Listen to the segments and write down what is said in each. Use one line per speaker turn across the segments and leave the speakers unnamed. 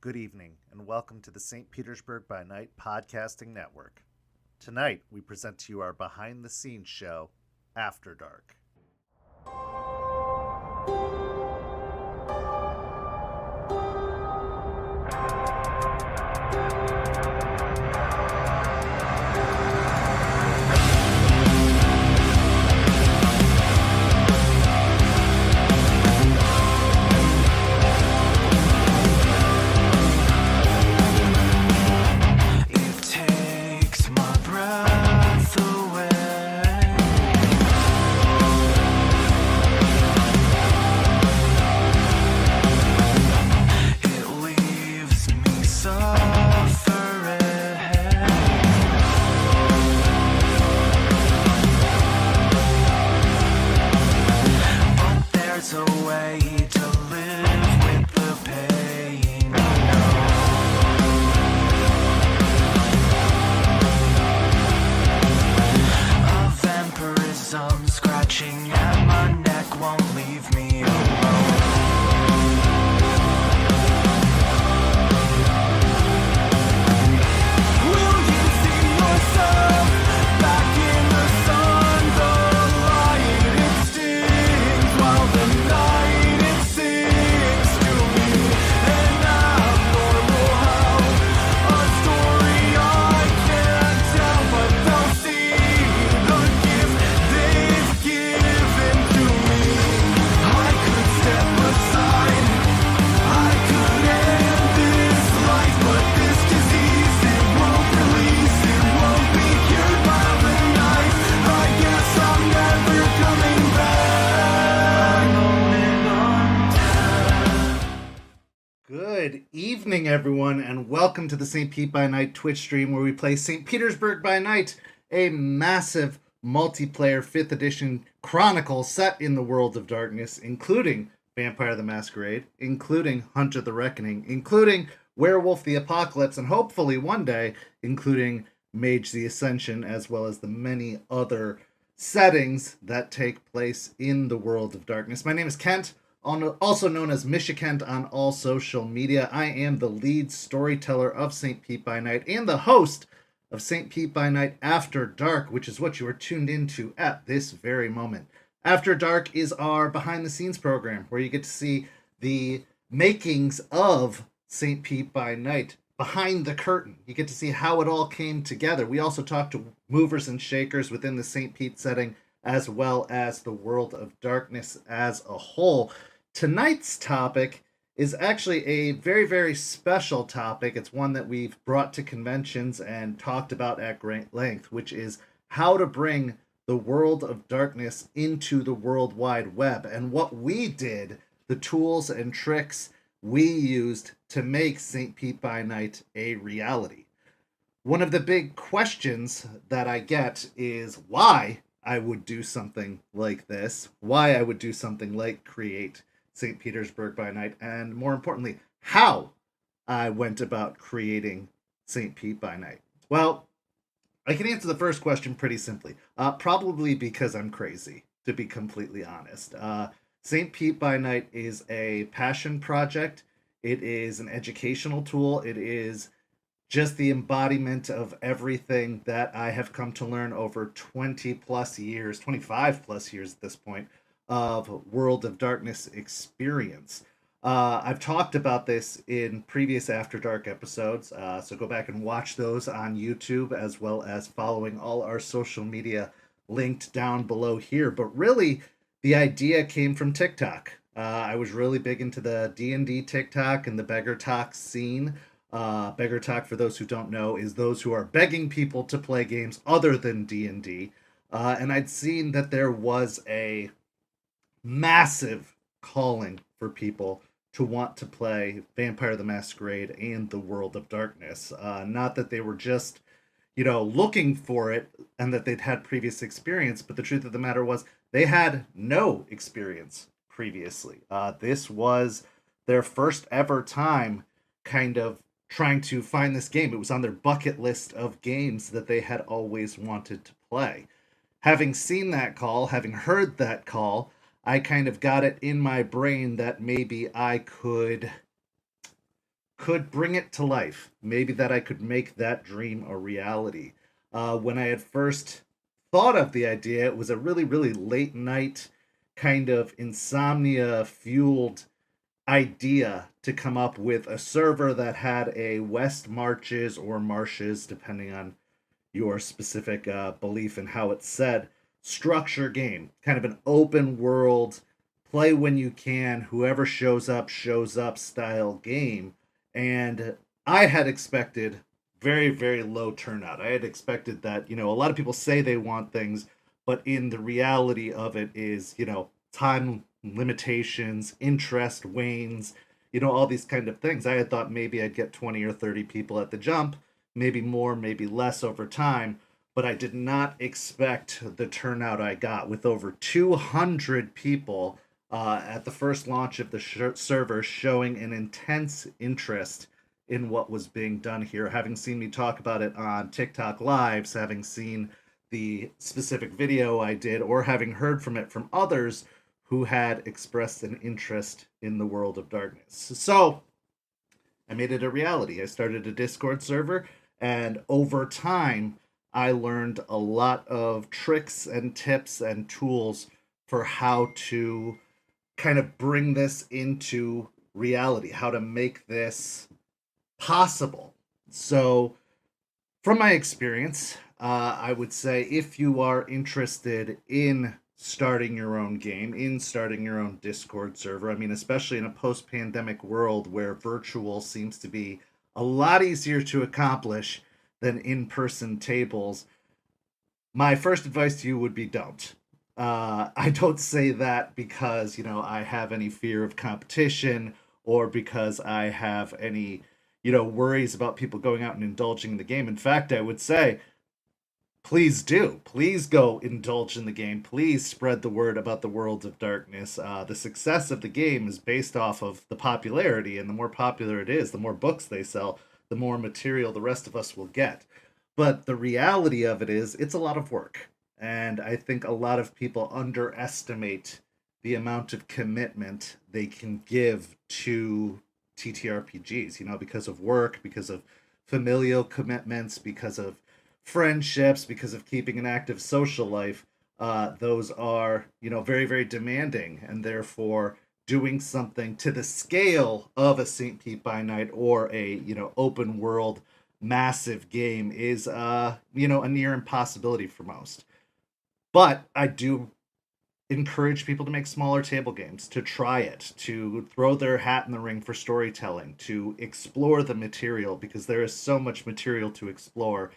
good evening, and welcome to the St. Petersburg by Night podcasting network. Tonight, we present to you our behind-the-scenes show, After Dark. Good evening, everyone, and welcome to the St. Pete by Night Twitch stream where we play St. Petersburg by Night, a massive multiplayer 5th edition chronicle set in the world of darkness, including Vampire the Masquerade, including Hunter the Reckoning, including Werewolf the Apocalypse, and hopefully one day, including Mage the Ascension, as well as the many other settings that take place in the world of darkness. My name is Kent, also known as Michikent on all social media. I am the lead storyteller of St. Pete by Night and the host of St. Pete by Night After Dark, which is what you are tuned into at this very moment. After Dark is our behind-the-scenes program where you get to see the makings of St. Pete by Night behind the curtain. You get to see how it all came together. We also talk to movers and shakers within the St. Pete setting, as well as the world of darkness as a whole. Tonight's topic is actually a very, very special topic. It's one that we've brought to conventions and talked about at great length, which is how to bring the world of darkness into the World Wide Web, and what we did, the tools and tricks we used to make St. Pete by Night a reality. One of the big questions that I get is why I would do something like this, why I would do something like create St. Petersburg by Night, and more importantly, how I went about creating St. Pete by Night. Well, I can answer the first question pretty simply. Probably because I'm crazy, to be completely honest. St. Pete by Night is a passion project. It is an educational tool. It is just the embodiment of everything that I have come to learn over 20 plus years, 25 plus years at this point, of World of Darkness experience. I've talked about this in previous After Dark episodes, so go back and watch those on YouTube, as well as following all our social media linked down below here. But really, the idea came from TikTok. I was really big into the D&D TikTok and the Beggar Talk scene. Beggar Talk, for those who don't know, is those who are begging people to play games other than D&D. And I'd seen that there was a massive calling for people to want to play Vampire the Masquerade and the World of Darkness. Not that they were just, looking for it and that they'd had previous experience, but the truth of the matter was they had no experience previously. This was their first ever time kind of trying to find this game. It was on their bucket list of games that they had always wanted to play. Having seen that call, having heard that call, I kind of got it in my brain that maybe I could could bring it to life. Maybe that I could make that dream a reality. When I had first thought of the idea, it was a really, really late night kind of insomnia fueled idea to come up with a server that had a West Marches or Marshes, depending on your specific belief in how it's said, structure game, kind of an open world, play when you can, whoever shows up style game. And I had expected very, very low turnout. I had expected that, a lot of people say they want things, but in the reality of it is, time limitations, interest wanes, all these kind of things. I had thought maybe I'd get 20 or 30 people at the jump, maybe more, maybe less over time, but I did not expect the turnout I got with over 200 people at the first launch of the server showing an intense interest in what was being done here, having seen me talk about it on TikTok Lives, having seen the specific video I did, or having heard from it from others who had expressed an interest in the world of darkness. So I made it a reality. I started a Discord server, and over time, I learned a lot of tricks and tips and tools for how to kind of bring this into reality, how to make this possible. So, from my experience, I would say if you are interested in starting your own game, in starting your own Discord server, I mean, especially in a post pandemic world where virtual seems to be a lot easier to accomplish than in person tables, my first advice to you would be don't. I don't say that because, I have any fear of competition or because I have any, worries about people going out and indulging in the game. In fact, I would say, please do. Please go indulge in the game. Please spread the word about the world of darkness. The success of the game is based off of the popularity, and the more popular it is, the more books they sell, the more material the rest of us will get. But the reality of it is, it's a lot of work. And I think a lot of people underestimate the amount of commitment they can give to TTRPGs, because of work, because of familial commitments, because of friendships, because of keeping an active social life. Those are, very, very demanding, and therefore doing something to the scale of a St. Pete by Night or a, open world massive game is, a near impossibility for most. But I do encourage people to make smaller table games, to try it, to throw their hat in the ring for storytelling, to explore the material, because there is so much material to explore,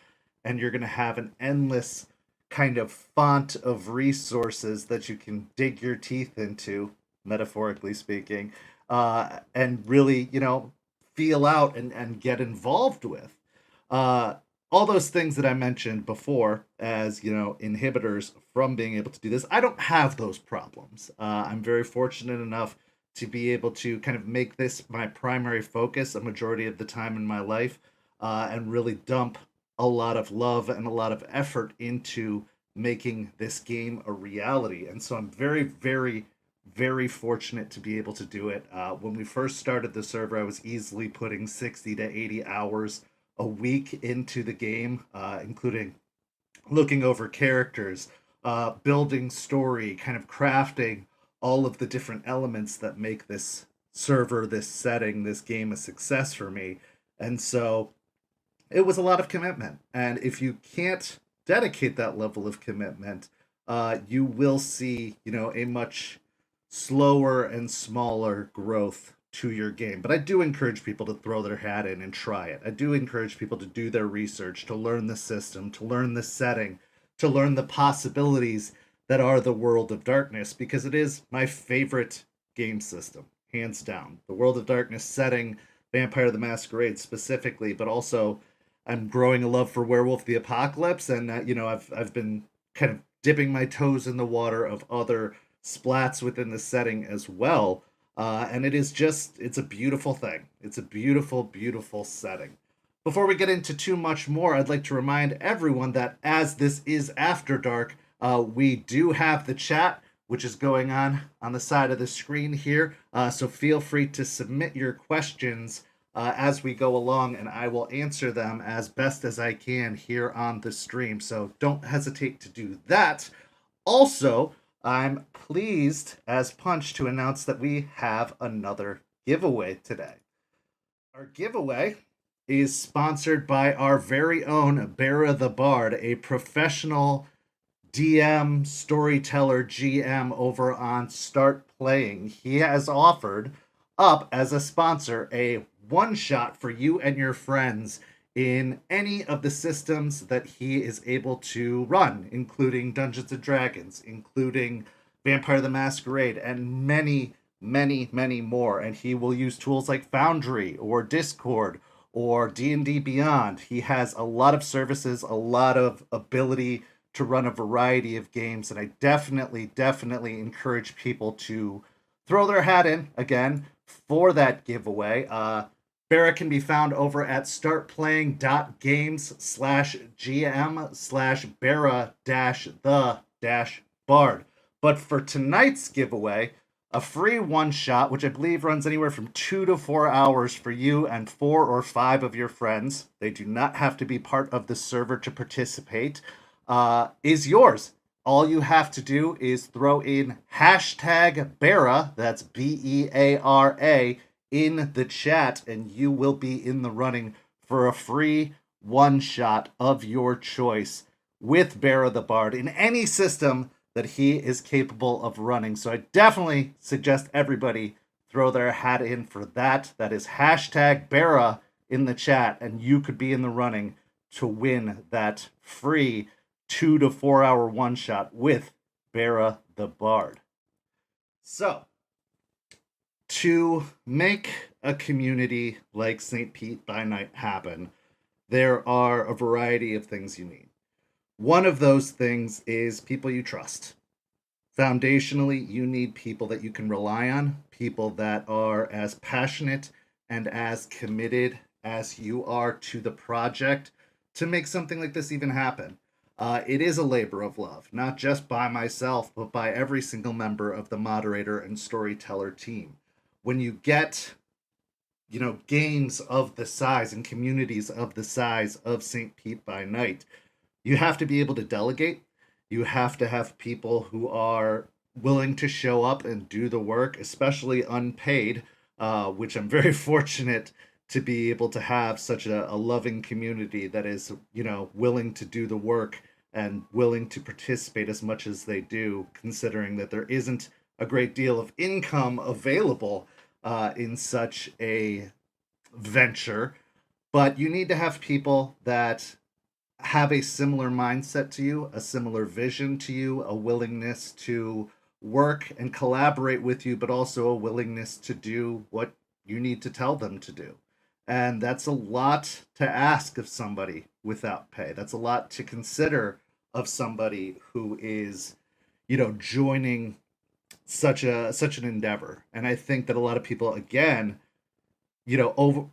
and you're going to have an endless kind of font of resources that you can dig your teeth into, metaphorically speaking, and really, feel out and get involved with. Uh, all those things that I mentioned before as, inhibitors from being able to do this, I don't have those problems. I'm very fortunate enough to be able to kind of make this my primary focus a majority of the time in my life, and really dump a lot of love and a lot of effort into making this game a reality. And so I'm very, very, very fortunate to be able to do it. When we first started the server, I was easily putting 60 to 80 hours a week into the game, including looking over characters, building story, kind of crafting all of the different elements that make this server, this setting, this game a success for me. And so it was a lot of commitment. And if you can't dedicate that level of commitment, you will see, a much slower and smaller growth to your game. But I do encourage people to throw their hat in and try it. I do encourage people to do their research, to learn the system, to learn the setting, to learn the possibilities that are the World of Darkness, because it is my favorite game system, hands down. The World of Darkness setting, Vampire the Masquerade specifically, but also I'm growing a love for Werewolf the Apocalypse, and I've been kind of dipping my toes in the water of other splats within the setting as well. And it's a beautiful thing. It's a beautiful, beautiful setting. Before we get into too much more, I'd like to remind everyone that as this is After Dark, we do have the chat, which is going on the side of the screen here. So feel free to submit your questions as we go along, and I will answer them as best as I can here on the stream. So don't hesitate to do that. Also, I'm pleased as Punch to announce that we have another giveaway today. Our giveaway is sponsored by our very own Bera the Bard, a professional DM, storyteller, GM over on Start Playing. He has offered up as a sponsor a one shot for you and your friends in any of the systems that he is able to run, including Dungeons and Dragons, including Vampire the Masquerade, and many, many, many more. And he will use tools like Foundry or Discord or D&D Beyond. He has a lot of services, a lot of ability to run a variety of games, and I definitely encourage people to throw their hat in again for that giveaway. Bera can be found over at startplaying.games/gm/Bera-the-bard. But for tonight's giveaway, a free one shot, which I believe runs anywhere from 2 to 4 hours for you and 4 or 5 of your friends. They do not have to be part of the server to participate. Is yours. All you have to do is throw in hashtag Bera, that's Beara, in the chat, and you will be in the running for a free one shot of your choice with Bera the Bard in any system that he is capable of running. So I definitely suggest everybody throw their hat in for that. That is hashtag Bera in the chat, and you could be in the running to win that free 2 to 4 hour one shot with Bera the Bard. So, to make a community like St. Pete by Night happen, there are a variety of things you need. One of those things is people you trust. Foundationally, you need people that you can rely on, people that are as passionate and as committed as you are to the project to make something like this even happen. It is a labor of love, not just by myself, but by every single member of the moderator and storyteller team. When you get, games of the size and communities of the size of St. Pete by Night, you have to be able to delegate. You have to have people who are willing to show up and do the work, especially unpaid, which I'm very fortunate to be able to have such a loving community that is, willing to do the work and willing to participate as much as they do, considering that there isn't a great deal of income available in such a venture. But you need to have people that have a similar mindset to you, a similar vision to you, a willingness to work and collaborate with you, but also a willingness to do what you need to tell them to do. And that's a lot to ask of somebody without pay. That's a lot to consider of somebody who is, joining such an endeavor. And I think that a lot of people, again,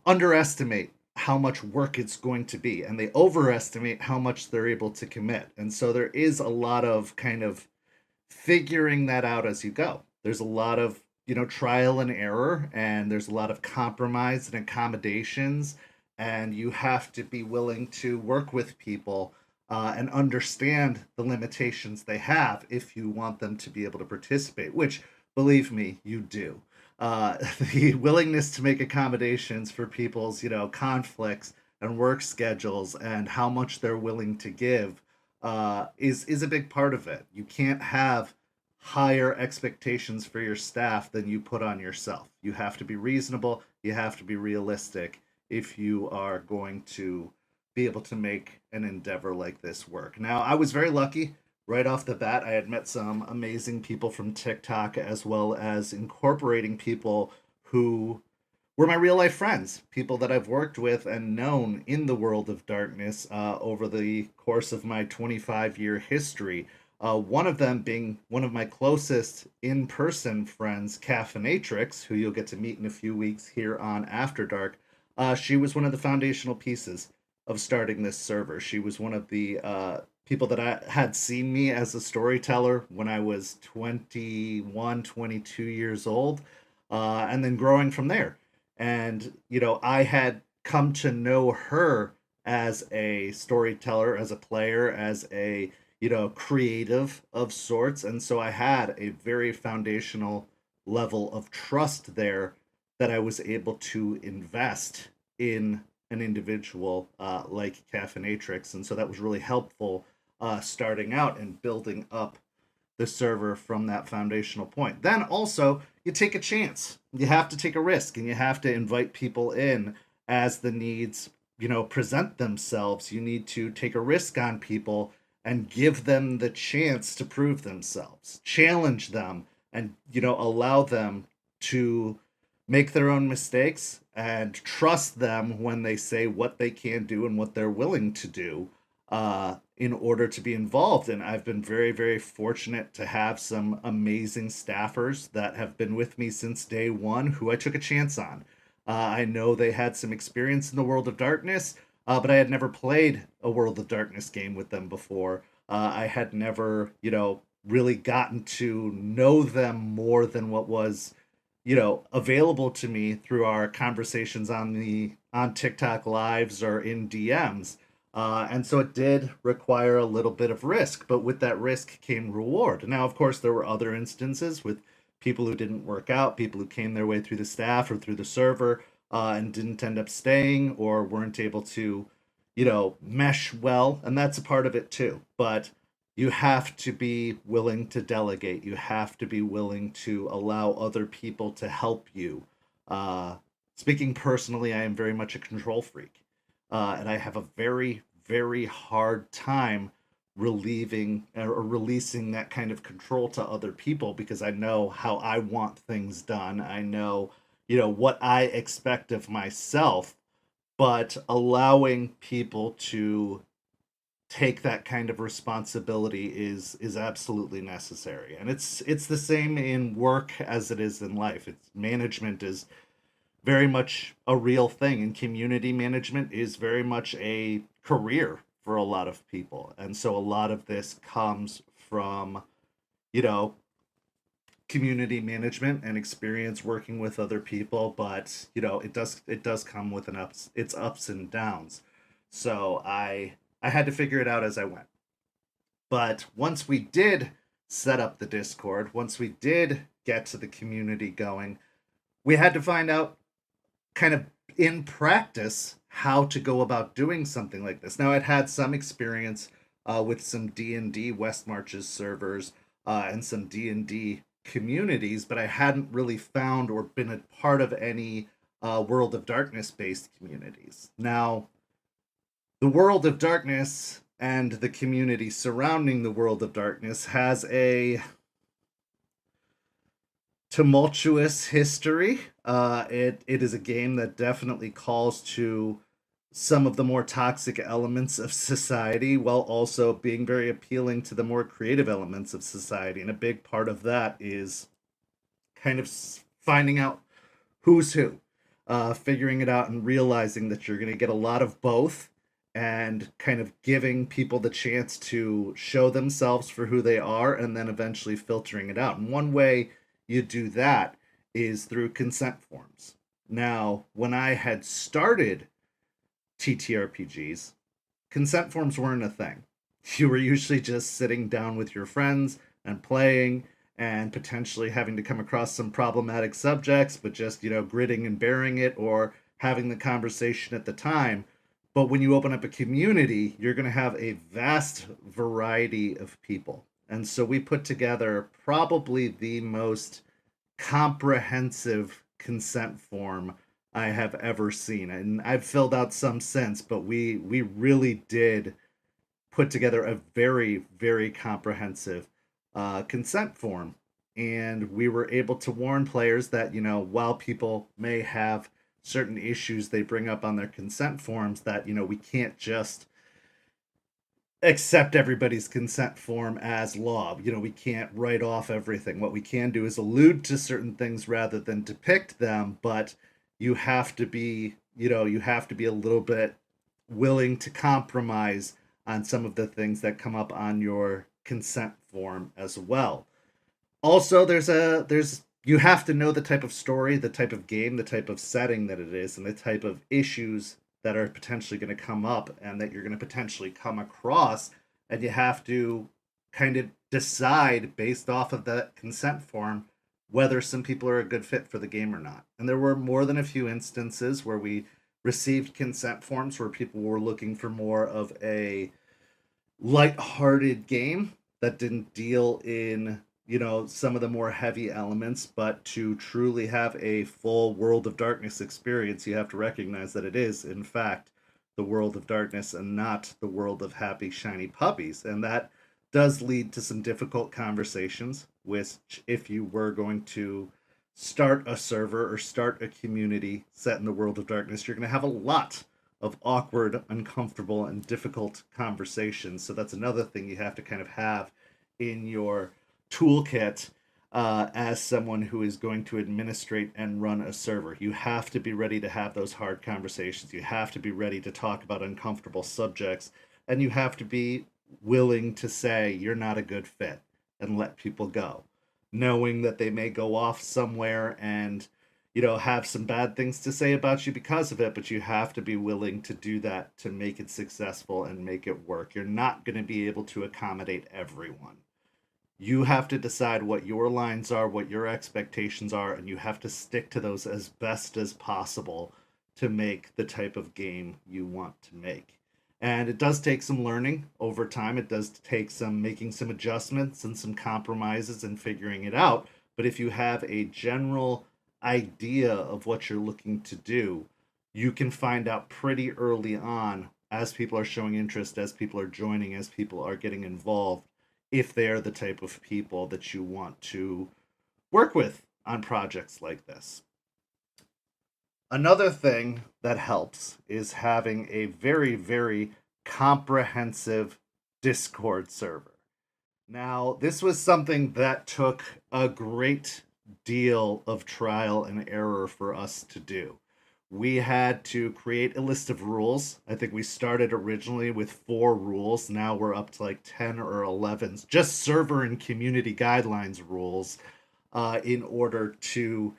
underestimate how much work it's going to be, and they overestimate how much they're able to commit. And so there is a lot of kind of figuring that out as you go. There's a lot of trial and error, and there's a lot of compromise and accommodations, and you have to be willing to work with people and understand the limitations they have if you want them to be able to participate, which, believe me, you do. The willingness to make accommodations for people's conflicts and work schedules and how much they're willing to give is a big part of it. You can't have higher expectations for your staff than you put on yourself. You have to be reasonable, you have to be realistic if you are going to be able to make an endeavor like this work. Now, I was very lucky. Right off the bat, I had met some amazing people from TikTok, as well as incorporating people who were my real life friends, people that I've worked with and known in the world of darkness over the course of my 25-year history. One of them being one of my closest in-person friends, Caffeinatrix, who you'll get to meet in a few weeks here on After Dark. She was one of the foundational pieces of starting this server. She was one of the people that I had seen me as a storyteller when I was 21, 22 years old, and then growing from there. And, I had come to know her as a storyteller, as a player, as a, creative of sorts. And so I had a very foundational level of trust there that I was able to invest in an individual like Caffeinatrix. And so that was really helpful starting out and building up the server from that foundational point. Then also, you take a chance. You have to take a risk and you have to invite people in as the needs, present themselves. You need to take a risk on people and give them the chance to prove themselves, challenge them, and, allow them to make their own mistakes and trust them when they say what they can do and what they're willing to do in order to be involved. And I've been very, very fortunate to have some amazing staffers that have been with me since day one who I took a chance on. I know they had some experience in the World of Darkness, but I had never played a World of Darkness game with them before. I had never, really gotten to know them more than what was, available to me through our conversations on TikTok lives or in DMs. And so it did require a little bit of risk, but with that risk came reward. Now, of course, there were other instances with people who didn't work out, people who came their way through the staff or through the server and didn't end up staying or weren't able to, mesh well. And that's a part of it too. But you have to be willing to delegate. You have to be willing to allow other people to help you. Speaking personally, I am very much a control freak. And I have a very, very hard time relieving or releasing that kind of control to other people because I know how I want things done. I know, what I expect of myself, but allowing people to take that kind of responsibility is absolutely necessary. And it's the same in work as it is in life. It's management is very much a real thing, and community management is very much a career for a lot of people. And so a lot of this comes from, you know, community management and experience working with other people, but it does come with its ups and downs. So I had to figure it out as I went. But once we did set up the Discord, once we did get to the community going, we had to find out kind of in practice how to go about doing something like this. Now, I'd had some experience with some D&D West Marches servers and some D&D communities, but I hadn't really found or been a part of any World of Darkness based communities. Now, the World of Darkness and the community surrounding the World of Darkness has a tumultuous history. It is a game that definitely calls to some of the more toxic elements of society while also being very appealing to the more creative elements of society. And a big part of that is kind of finding out who's who, figuring it out and realizing that you're going to get a lot of both and kind of giving people the chance to show themselves for who they are and then eventually filtering it out. And one way you do that is through consent forms. Now, when I had started TTRPGs, consent forms weren't a thing. You were usually just sitting down with your friends and playing and potentially having to come across some problematic subjects, but just, gritting and bearing it or having the conversation at the time. But when you open up a community, you're going to have a vast variety of people. And so we put together probably the most comprehensive consent form I have ever seen. And I've filled out some since, but we really did put together a very, very comprehensive consent form. And we were able to warn players that, while people may have certain issues they bring up on their consent forms, that, we can't just accept everybody's consent form as law. We can't write off everything. What we can do is allude to certain things rather than depict them, but you have to be, you have to be a little bit willing to compromise on some of the things that come up on your consent form as well. Also, there's you have to know the type of story, the type of game, the type of setting that it is, and the type of issues that are potentially going to come up and that you're going to potentially come across. And you have to kind of decide based off of that consent form whether some people are a good fit for the game or not. And there were more than a few instances where we received consent forms where people were looking for more of a light-hearted game that didn't deal in some of the more heavy elements, but to truly have a full World of Darkness experience, you have to recognize that it is in fact the World of Darkness and not the world of happy shiny puppies. And that does lead to some difficult conversations, which if you were going to start a server or start a community set in the World of Darkness, you're going to have a lot of awkward, uncomfortable, and difficult conversations. So that's another thing you have to kind of have in your toolkit as someone who is going to administrate and run a server. You have to be ready to have those hard conversations. You have to be ready to talk about uncomfortable subjects, and you have to be willing to say you're not a good fit and let people go, knowing that they may go off somewhere and have some bad things to say about you because of it, but you have to be willing to do that to make it successful and make it work. You're not going to be able to accommodate everyone. You have to decide what your lines are, what your expectations are, and you have to stick to those as best as possible to make the type of game you want to make. And it does take some learning over time. It does take some making some adjustments and some compromises and figuring it out. But if you have a general idea of what you're looking to do, you can find out pretty early on as people are showing interest, as people are joining, as people are getting involved, if they are the type of people that you want to work with on projects like this. Another thing that helps is having a very, very comprehensive Discord server. Now, this was something that took a great deal of trial and error for us to do. We had to create a list of rules. I think we started originally with 4 rules. Now we're up to like 10 or 11, just server and community guidelines rules, in order to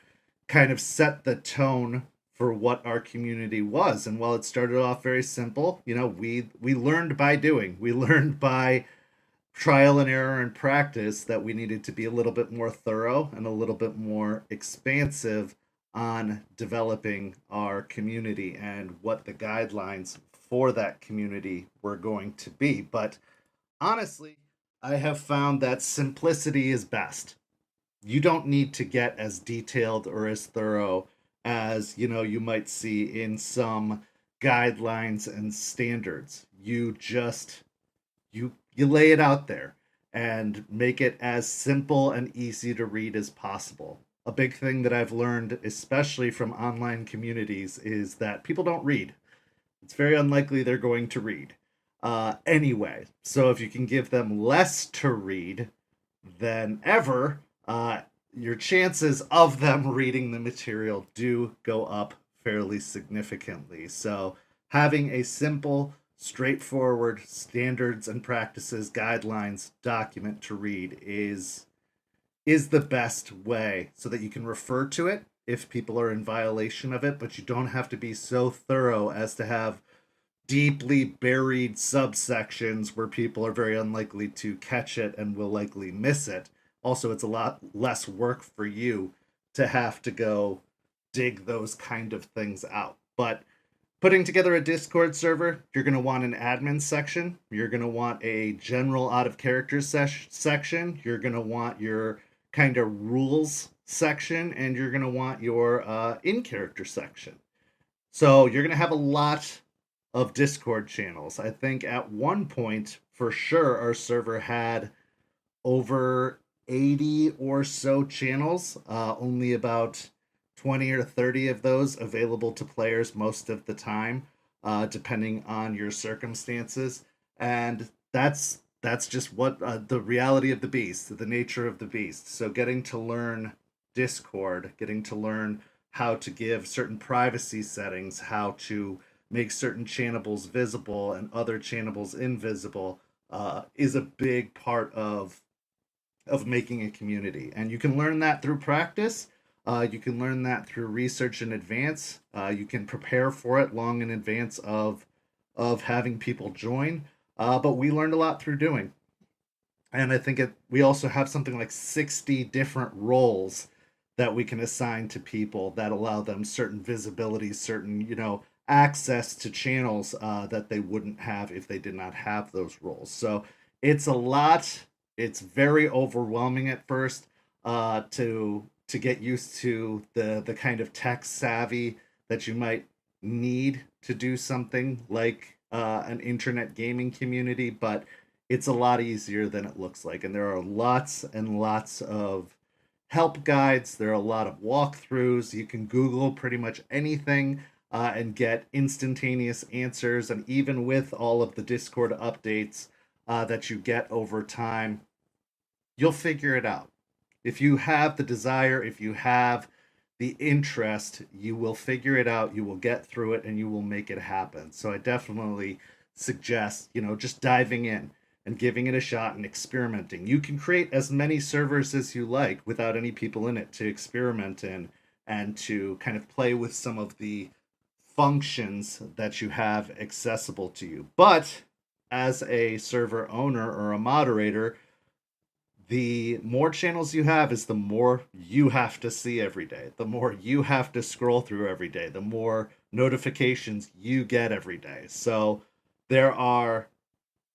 kind of set the tone for what our community was. And while it started off very simple, we learned by doing. We learned by trial and error and practice that we needed to be a little bit more thorough and a little bit more expansive on developing our community and what the guidelines for that community were going to be. But honestly, I have found that simplicity is best. You don't need to get as detailed or as thorough as you might see in some guidelines and standards. You lay it out there and make it as simple and easy to read as possible. A big thing that I've learned, especially from online communities, is that people don't read. It's very unlikely they're going to read anyway. So if you can give them less to read than ever, your chances of them reading the material do go up fairly significantly. So having a simple, straightforward standards and practices guidelines document to read is the best way, so that you can refer to it if people are in violation of it, but you don't have to be so thorough as to have deeply buried subsections where people are very unlikely to catch it and will likely miss it. Also, it's a lot less work for you to have to go dig those kind of things out. But putting together a Discord server, you're going to want an admin section. You're going to want a general out of character section. You're going to want your kind of rules section, and you're going to want your in character section. So you're going to have a lot of Discord channels. I think at one point, for sure, our server had over 80 or so channels, only about 20 or 30 of those available to players most of the time, depending on your circumstances. And that's just what the reality of the beast, the nature of the beast. So getting to learn Discord, getting to learn how to give certain privacy settings, how to make certain channels visible and other channels invisible, is a big part of of making a community. And you can learn that through practice. You can learn that through research in advance. You can prepare for it long in advance of having people join. But we learned a lot through doing. And I think we also have something like 60 different roles that we can assign to people that allow them certain visibility, certain, access to channels that they wouldn't have if they did not have those roles. So it's a lot. It's very overwhelming at first to get used to the kind of tech savvy that you might need to do something like an internet gaming community, but it's a lot easier than it looks like. And there are lots and lots of help guides. There are a lot of walkthroughs. You can Google pretty much anything and get instantaneous answers. And even with all of the Discord updates that you get over time, you'll figure it out. If you have the desire, if you have the interest, you will figure it out, you will get through it, and you will make it happen. So I definitely suggest, just diving in and giving it a shot and experimenting. You can create as many servers as you like without any people in it to experiment in and to kind of play with some of the functions that you have accessible to you. But as a server owner or a moderator, the more channels you have is the more you have to see every day, the more you have to scroll through every day, the more notifications you get every day. So there are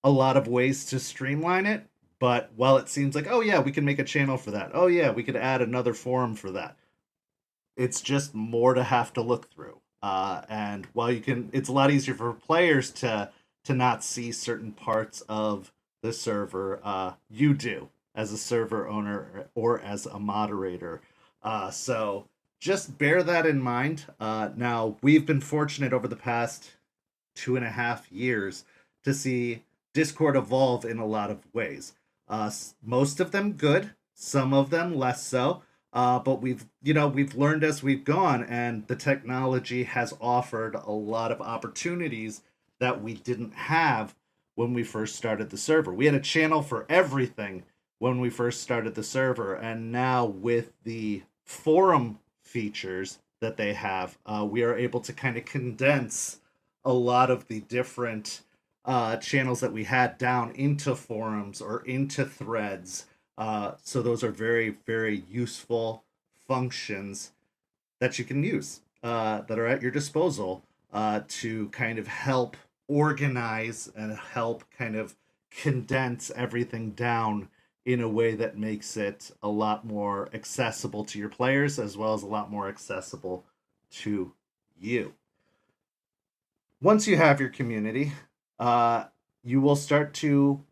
a lot of ways to streamline it, but while it seems like, oh yeah, we can make a channel for that, oh yeah, we could add another forum for that, it's just more to have to look through. And while it's a lot easier for players to not see certain parts of the server, you do as a server owner or as a moderator. So just bear that in mind. Now, we've been fortunate over the past 2.5 years to see Discord evolve in a lot of ways. Most of them good, some of them less so. But we've learned as we've gone, and the technology has offered a lot of opportunities that we didn't have when we first started the server. We had a channel for everything when we first started the server, and now with the forum features that they have, we are able to kind of condense a lot of the different channels that we had down into forums or into threads. So those are very, very useful functions that you can use that are at your disposal to kind of help organize and help kind of condense everything down in a way that makes it a lot more accessible to your players as well as a lot more accessible to you. Once you have your community, you will start to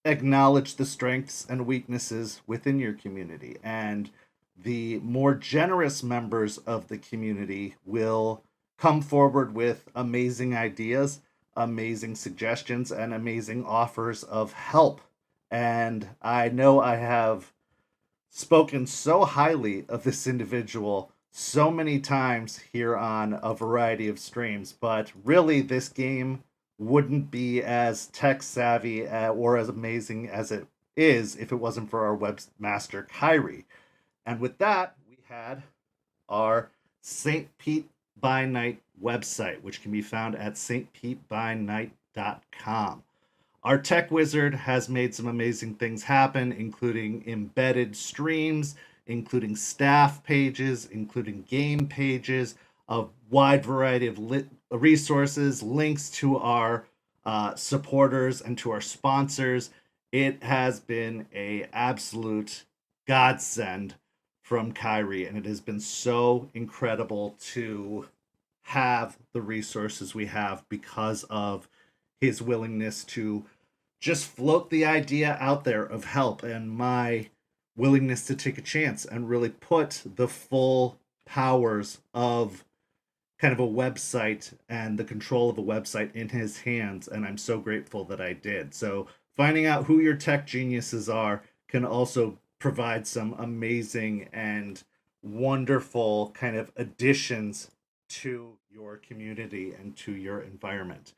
acknowledge the strengths and weaknesses within your community. And the more generous members of the community will come forward with amazing ideas, amazing suggestions, and amazing offers of help. And I know I have spoken so highly of this individual so many times here on a variety of streams, but really this game wouldn't be as tech savvy or as amazing as it is if it wasn't for our webmaster Kyrie. And with that, we had our St. Pete by Night website, which can be found at stpetbynight.com. Our tech wizard has made some amazing things happen, including embedded streams, including staff pages, including game pages, a wide variety of resources, links to our supporters and to our sponsors. It has been an absolute godsend from Kyrie, and it has been so incredible to have the resources we have because of his willingness to just float the idea out there of help and my willingness to take a chance and really put the full powers of kind of a website and the control of a website in his hands. And I'm so grateful that I did. So finding out who your tech geniuses are can also provide some amazing and wonderful kind of additions to your community and to your environment.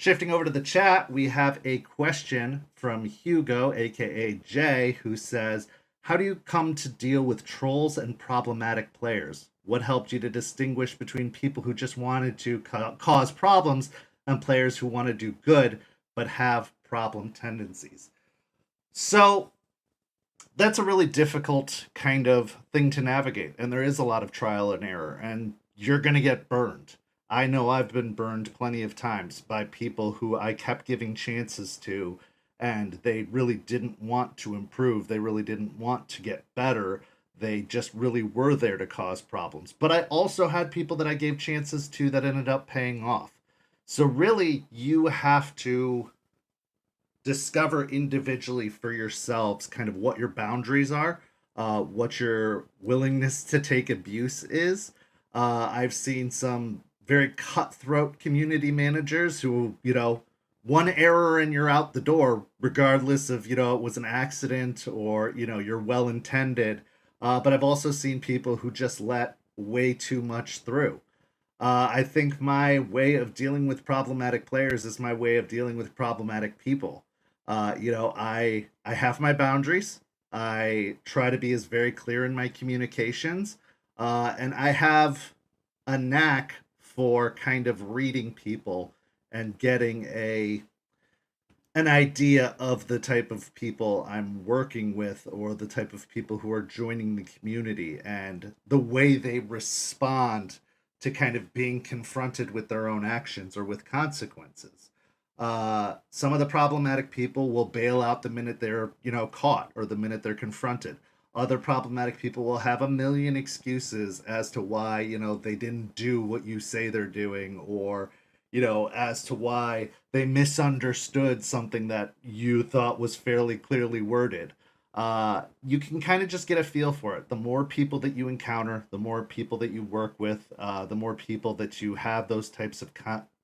Shifting over to the chat, we have a question from Hugo, aka Jay, who says, how do you come to deal with trolls and problematic players? What helped you to distinguish between people who just wanted to cause problems and players who want to do good but have problem tendencies? So that's a really difficult kind of thing to navigate, and there is a lot of trial and error, and you're going to get burned. I know I've been burned plenty of times by people who I kept giving chances to, and they really didn't want to improve. They really didn't want to get better. They just really were there to cause problems. But I also had people that I gave chances to that ended up paying off. So really, you have to discover individually for yourselves kind of what your boundaries are, what your willingness to take abuse is. I've seen some very cutthroat community managers who, one error and you're out the door, regardless of, it was an accident or, you're well intended. But I've also seen people who just let way too much through. I think my way of dealing with problematic players is my way of dealing with problematic people. I have my boundaries. I try to be as very clear in my communications, and I have a knack for kind of reading people and getting an idea of the type of people I'm working with or the type of people who are joining the community and the way they respond to kind of being confronted with their own actions or with consequences. Some of the problematic people will bail out the minute they're, caught or the minute they're confronted. Other problematic people will have a million excuses as to why, they didn't do what you say they're doing, or, as to why they misunderstood something that you thought was fairly clearly worded. You can kind of just get a feel for it. The more people that you encounter, the more people that you work with, the more people that you have those types of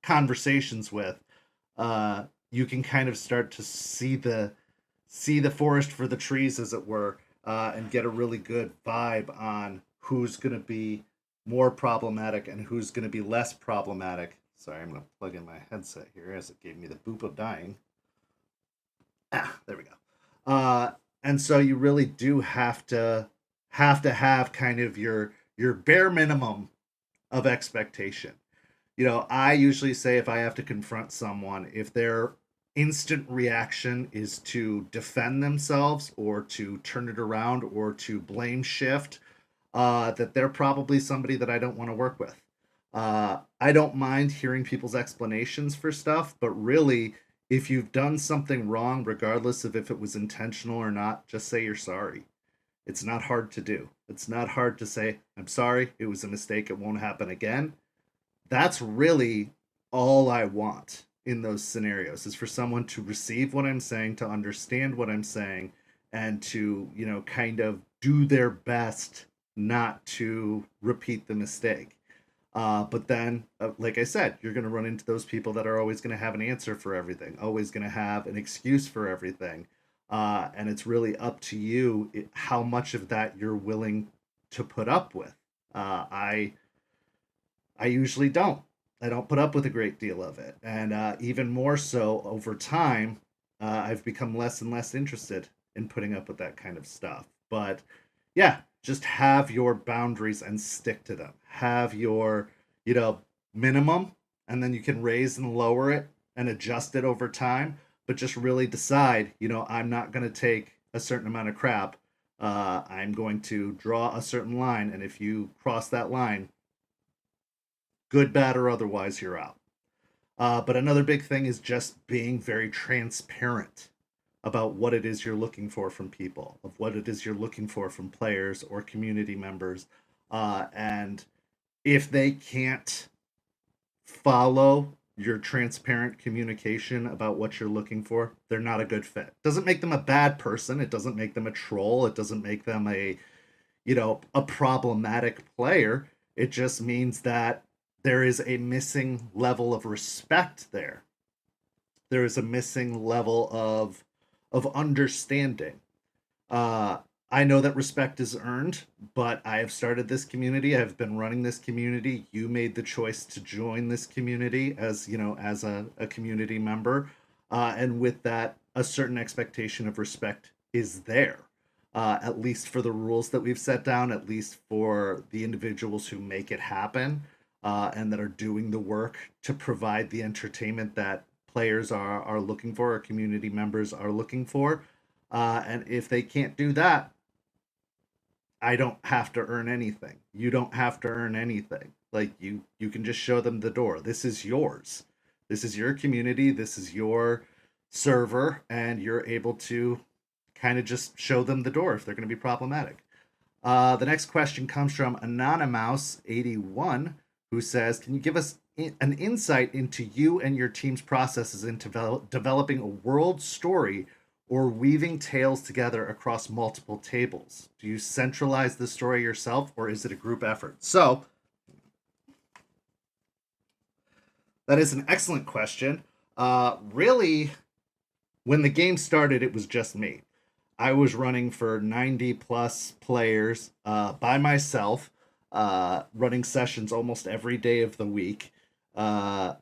conversations with, you can kind of start to see the forest for the trees, as it were, and get a really good vibe on who's going to be more problematic and who's going to be less problematic. Sorry, I'm going to plug in my headset here as it gave me the boop of dying. There we go. And so you really do have to have kind of your bare minimum of expectation. I usually say if I have to confront someone, if their instant reaction is to defend themselves or to turn it around or to blame shift, that they're probably somebody that I don't want to work with. I don't mind hearing people's explanations for stuff, but really, if you've done something wrong, regardless of if it was intentional or not, just say you're sorry. It's not hard to do. It's not hard to say, I'm sorry, it was a mistake, it won't happen again. That's really all I want in those scenarios, is for someone to receive what I'm saying, to understand what I'm saying, and to, kind of do their best not to repeat the mistake. But then, like I said, you're going to run into those people that are always going to have an answer for everything, always going to have an excuse for everything. And it's really up to you how much of that you're willing to put up with. I usually don't. I don't put up with a great deal of it. And even more so over time, I've become less and less interested in putting up with that kind of stuff. But yeah, just have your boundaries and stick to them. Have your, minimum, and then you can raise and lower it and adjust it over time. But just really decide, I'm not going to take a certain amount of crap. I'm going to draw a certain line. And if you cross that line, good, bad, or otherwise, you're out. But another big thing is just being very transparent about what it is you're looking for from people, of what it is you're looking for from players or community members. And if they can't follow your transparent communication about what you're looking for, they're not a good fit. Doesn't make them a bad person. It doesn't make them a troll. It doesn't make them a problematic player. It just means that there is a missing level of respect there. There is a missing level of understanding. I know that respect is earned, but I have started this community. I've been running this community. You made the choice to join this community as, as a community member. And with that, a certain expectation of respect is there, at least for the rules that we've set down, at least for the individuals who make it happen, and that are doing the work to provide the entertainment that players are looking for, or community members are looking for. And if they can't do that, I don't have to earn anything. You don't have to earn anything. Like you can just show them the door. This is yours. This is your community. This is your server, and you're able to kind of just show them the door if they're going to be problematic. The next question comes from Anonymous81, who says, "Can you give us an insight into you and your team's processes in developing a world story or weaving tales together across multiple tables? Do you centralize the story yourself, or is it a group effort?" So, that is an excellent question. Really, when the game started, it was just me. I was running for 90 plus players by myself, running sessions almost every day of the week uh,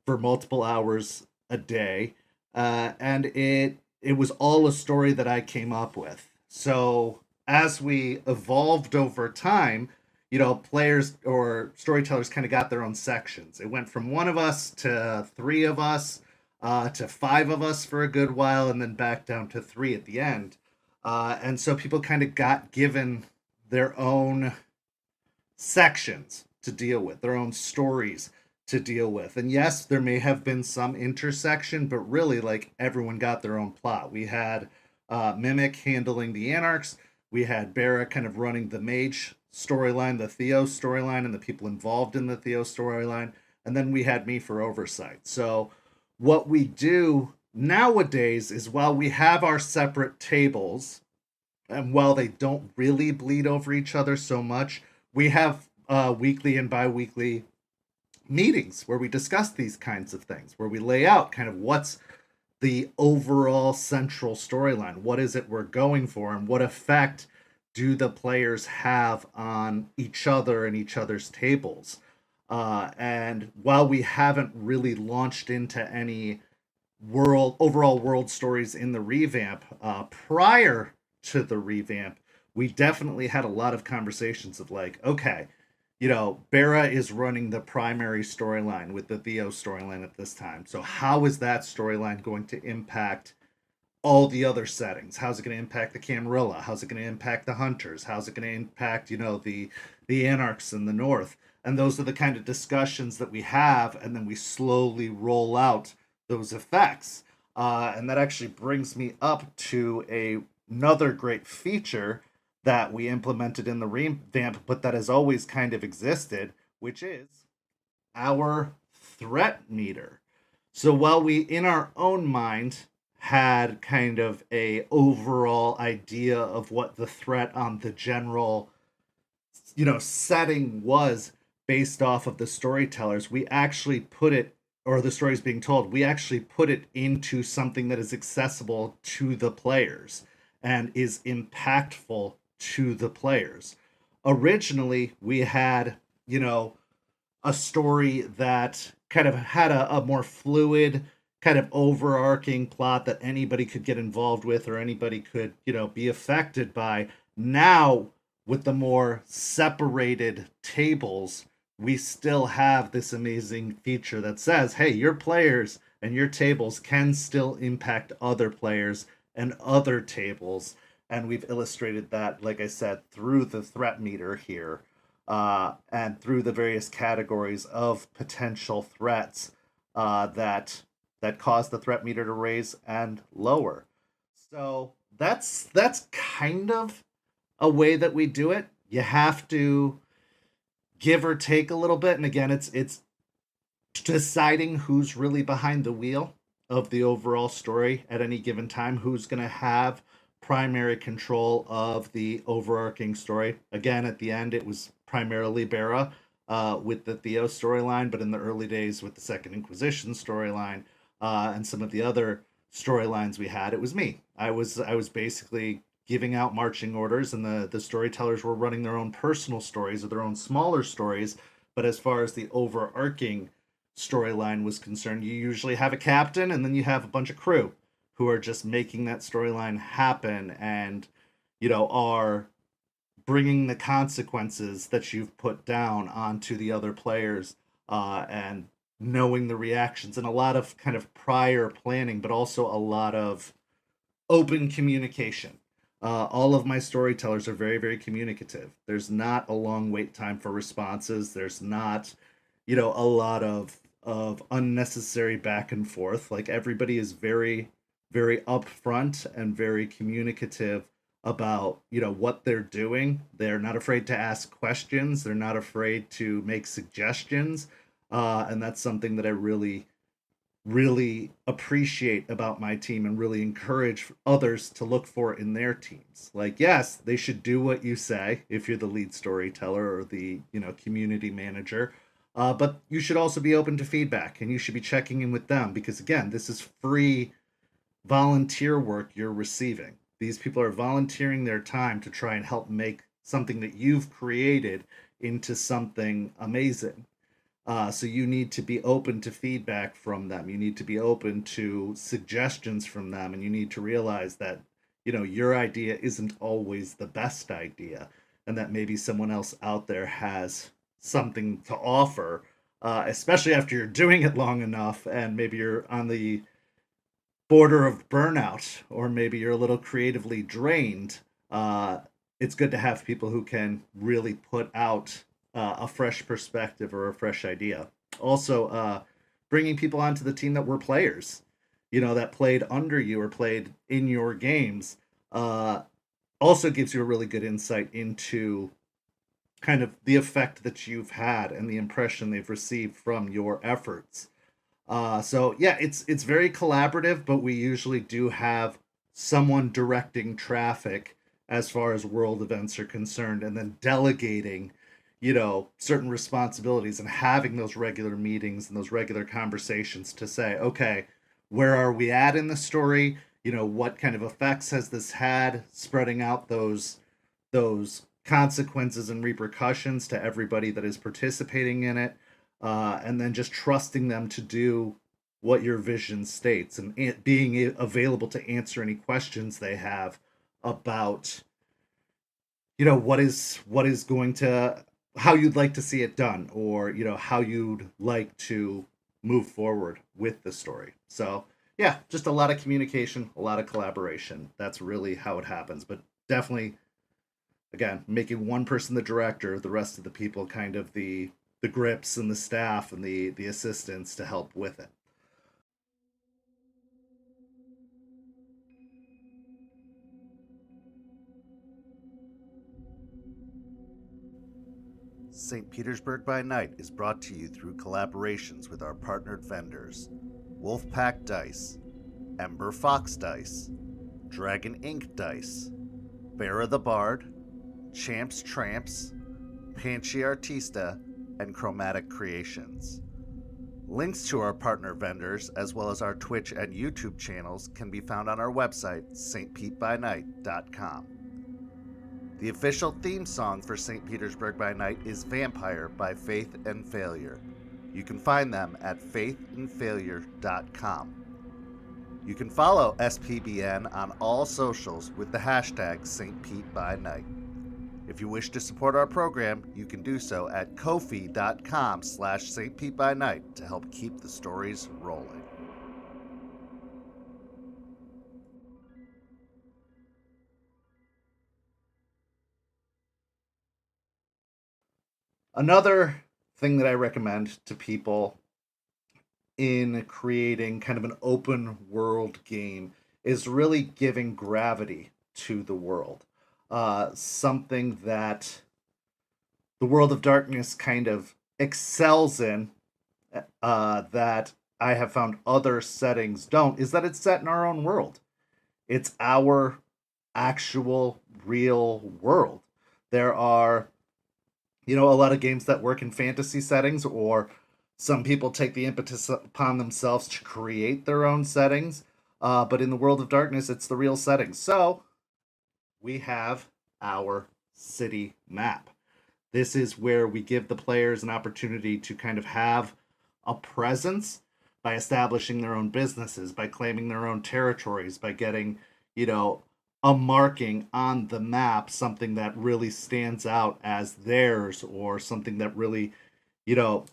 for multiple hours a day. And it was all a story that I came up with. So as we evolved over time, players or storytellers kind of got their own sections. It went from one of us to three of us, to five of us for a good while, and then back down to three at the end. And so people kind of got given their own sections to deal with, their own stories to deal with. And yes, there may have been some intersection, but really, like, everyone got their own plot. We had Mimic handling the Anarchs. We had Bera kind of running the Mage storyline, the Theo storyline, and the people involved in the Theo storyline. And then we had me for oversight. So what we do nowadays is, while we have our separate tables, and while they don't really bleed over each other so much, we have weekly and bi-weekly meetings where we discuss these kinds of things, where we lay out kind of what's the overall central storyline, what is it we're going for, and what effect do the players have on each other and each other's tables. And while we haven't really launched into any overall world stories in the revamp, prior to the revamp, we definitely had a lot of conversations of, like, okay, Bera is running the primary storyline with the Theo storyline at this time. So how is that storyline going to impact all the other settings? How's it going to impact the Camarilla? How's it going to impact the Hunters? How's it going to impact, the Anarchs in the North? And those are the kind of discussions that we have, and then we slowly roll out those effects. And that actually brings me up to another great feature that we implemented in the revamp, but that has always kind of existed, which is our threat meter. So while we, in our own mind, had kind of a overall idea of what the threat on the general, setting was based off of the storytellers, we actually put it, or the stories being told, we actually put it into something that is accessible to the players and is impactful to the players. Originally, we had, a story that kind of had a more fluid, kind of overarching plot that anybody could get involved with, or anybody could, be affected by. Now, with the more separated tables, we still have this amazing feature that says, hey, your players and your tables can still impact other players and other tables. And we've illustrated that, like I said, through the threat meter here, and through the various categories of potential threats that cause the threat meter to raise and lower. So that's kind of a way that we do it. You have to give or take a little bit, and again, it's deciding who's really behind the wheel of the overall story at any given time, who's going to have primary control of the overarching story. Again, at the end, it was primarily Bera with the Theo storyline, but in the early days with the Second Inquisition storyline, and some of the other storylines we had, it was me. I was basically giving out marching orders, and the storytellers were running their own personal stories or their own smaller stories. But as far as the overarching storyline was concerned, you usually have a captain and then you have a bunch of crew who are just making that storyline happen, and are bringing the consequences that you've put down onto the other players, and knowing the reactions, and a lot of kind of prior planning, but also a lot of open communication. All of my storytellers are very, very communicative. There's not a long wait time for responses. There's not, a lot of unnecessary back and forth. Like, everybody is very, very upfront and very communicative about what they're doing. They're not afraid to ask questions. They're not afraid to make suggestions, and that's something that I really really appreciate about my team and really encourage others to look for in their teams. Like, yes, they should do what you say if you're the lead storyteller or the, community manager. But you should also be open to feedback, and you should be checking in with them, because again, this is free volunteer work you're receiving. These people are volunteering their time to try and help make something that you've created into something amazing. So you need to be open to feedback from them. You need to be open to suggestions from them, and you need to realize that your idea isn't always the best idea, and that maybe someone else out there has something to offer. Especially after you're doing it long enough, and maybe you're on the border of burnout, or maybe you're a little creatively drained. It's good to have people who can really put out a fresh perspective or a fresh idea. Also, bringing people onto the team that were players, that played under you or played in your games, also gives you a really good insight into kind of the effect that you've had and the impression they've received from your efforts. So yeah, it's very collaborative, but we usually do have someone directing traffic as far as world events are concerned, and then delegating, certain responsibilities, and having those regular meetings and those regular conversations to say, okay, where are we at in the story? What kind of effects has this had? Spreading out those consequences and repercussions to everybody that is participating in it, and then just trusting them to do what your vision states, and being available to answer any questions they have about what is going to, how you'd like to see it done, or how you'd like to move forward with the story. So yeah, just a lot of communication, a lot of collaboration. That's really how it happens. But definitely, again, making one person the director, the rest of the people kind of the grips and the staff and the assistants to help with it. St. Petersburg by Night is brought to you through collaborations with our partnered vendors: Wolfpack Dice, Ember Fox Dice, Dragon Ink Dice, Bear the Bard, Champs Tramps, Panchi Artista, and Chromatic Creations. Links to our partner vendors, as well as our Twitch and YouTube channels, can be found on our website, stpetbynight.com. The official theme song for St. Petersburg by Night is Vampire by Faith and Failure. You can find them at faithandfailure.com. You can follow SPbN on all socials with the hashtag StPeteByNight. If you wish to support our program, you can do so at ko-fi.com/stpetbynight to help keep the stories rolling. Another thing that I recommend to people in creating kind of an open world game is really giving gravity to the world. Something that the World of Darkness kind of excels in, that I have found other settings don't, is that it's set in our own world. It's our actual real world. There are, a lot of games that work in fantasy settings, or some people take the impetus upon themselves to create their own settings. But in the World of Darkness, it's the real setting. So we have our city map. This is where we give the players an opportunity to kind of have a presence by establishing their own businesses, by claiming their own territories, by getting, a marking on the map, something that really stands out as theirs, or something that really, you know,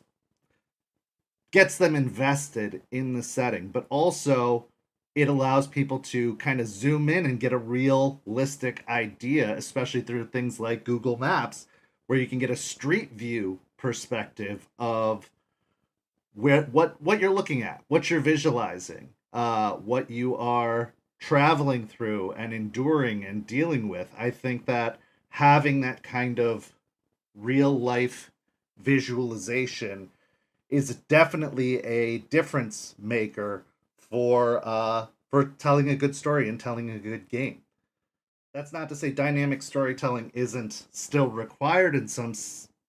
gets them invested in the setting. But also, it allows people to kind of zoom in and get a realistic idea, especially through things like Google Maps, where you can get a street view perspective of what you're looking at, what you're visualizing, what you are traveling through and enduring and dealing with. I think that having that kind of real life visualization is definitely a difference maker for telling a good story and telling a good game. That's not to say dynamic storytelling isn't still required in some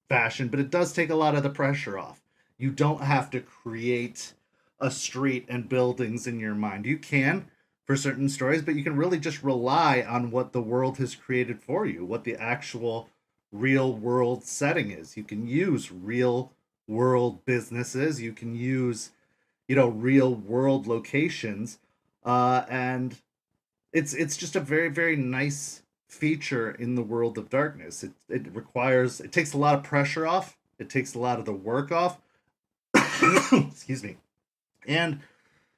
fashion, but it does take a lot of the pressure off. You don't have to create a street and buildings in your mind. You can for certain stories, but you can really just rely on what the world has created for you, what the actual real world setting is. You can use real world businesses, you can use, real world locations, and it's just a very, very nice feature in the world of darkness. It takes a lot of pressure off, it takes a lot of the work off. Excuse me. And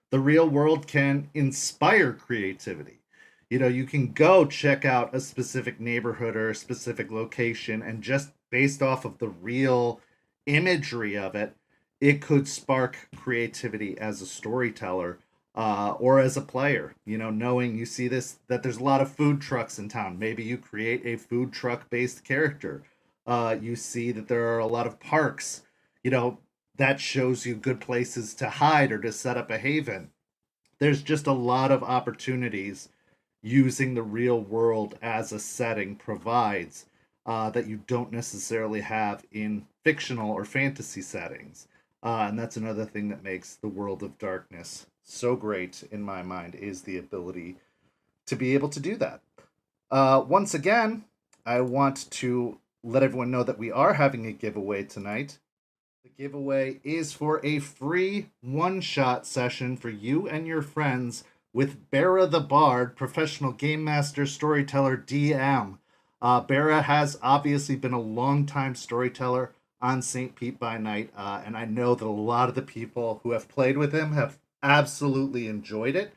the real world can inspire creativity. You can go check out a specific neighborhood or a specific location, and just based off of the real imagery of it, it could spark creativity as a storyteller, or as a player. Knowing you see this, that there's a lot of food trucks in town. Maybe you create a food truck based character. You see that there are a lot of parks. That shows you good places to hide or to set up a haven. There's just a lot of opportunities using the real world as a setting provides, that you don't necessarily have in fictional or fantasy settings. And that's another thing that makes the world of darkness so great in my mind, is the ability to be able to do that. Once again, I want to let everyone know that we are having a giveaway tonight. The giveaway is for a free one-shot session for you and your friends with Bera the Bard, professional game master, storyteller, DM. Bera has obviously been a long-time storyteller on St. Pete by Night, and I know that a lot of the people who have played with him have absolutely enjoyed it.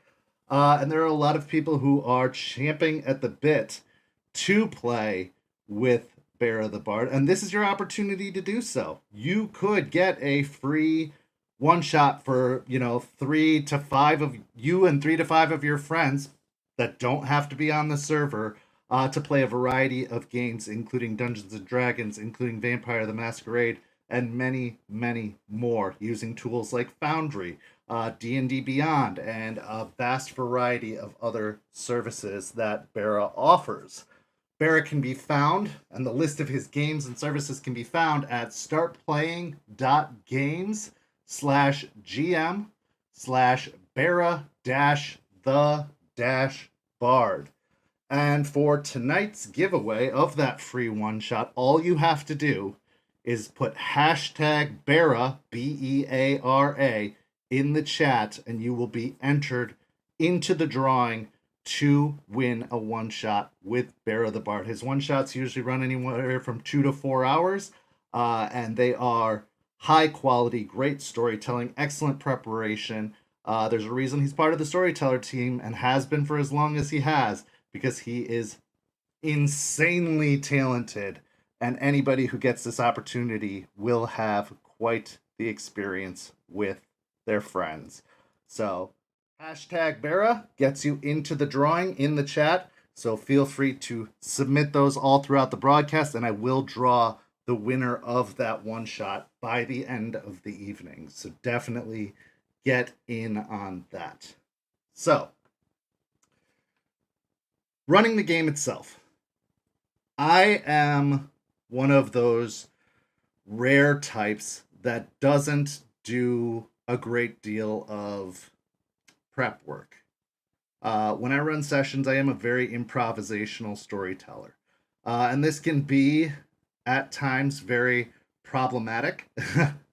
And there are a lot of people who are champing at the bit to play with Bera the Bard, and this is your opportunity to do so. You could get a free one shot for 3 to 5 of you and 3 to 5 of your friends that don't have to be on the server, to play a variety of games, including Dungeons and Dragons, including Vampire the Masquerade, and many, many more, using tools like Foundry, D&D Beyond, and a vast variety of other services that Bera offers. Bera can be found, and the list of his games and services can be found at startplaying.games/gm/Bera-the-Bard. And for tonight's giveaway of that free one shot, all you have to do is put hashtag Bera, Beara, in the chat, and you will be entered into the drawing to win a one shot with Bera the Bard. His one shots usually run anywhere from 2 to 4 hours, and they are high quality, great storytelling, excellent preparation. There's a reason he's part of the storyteller team and has been for as long as he has, because he is insanely talented, and anybody who gets this opportunity will have quite the experience with their friends. So hashtag Bera gets you into the drawing in the chat, so feel free to submit those all throughout the broadcast, and I will draw the winner of that one shot by the end of the evening. So definitely get in on that. So, running the game itself. I am one of those rare types that doesn't do a great deal of prep work. When I run sessions, I am a very improvisational storyteller. And this can be at times very problematic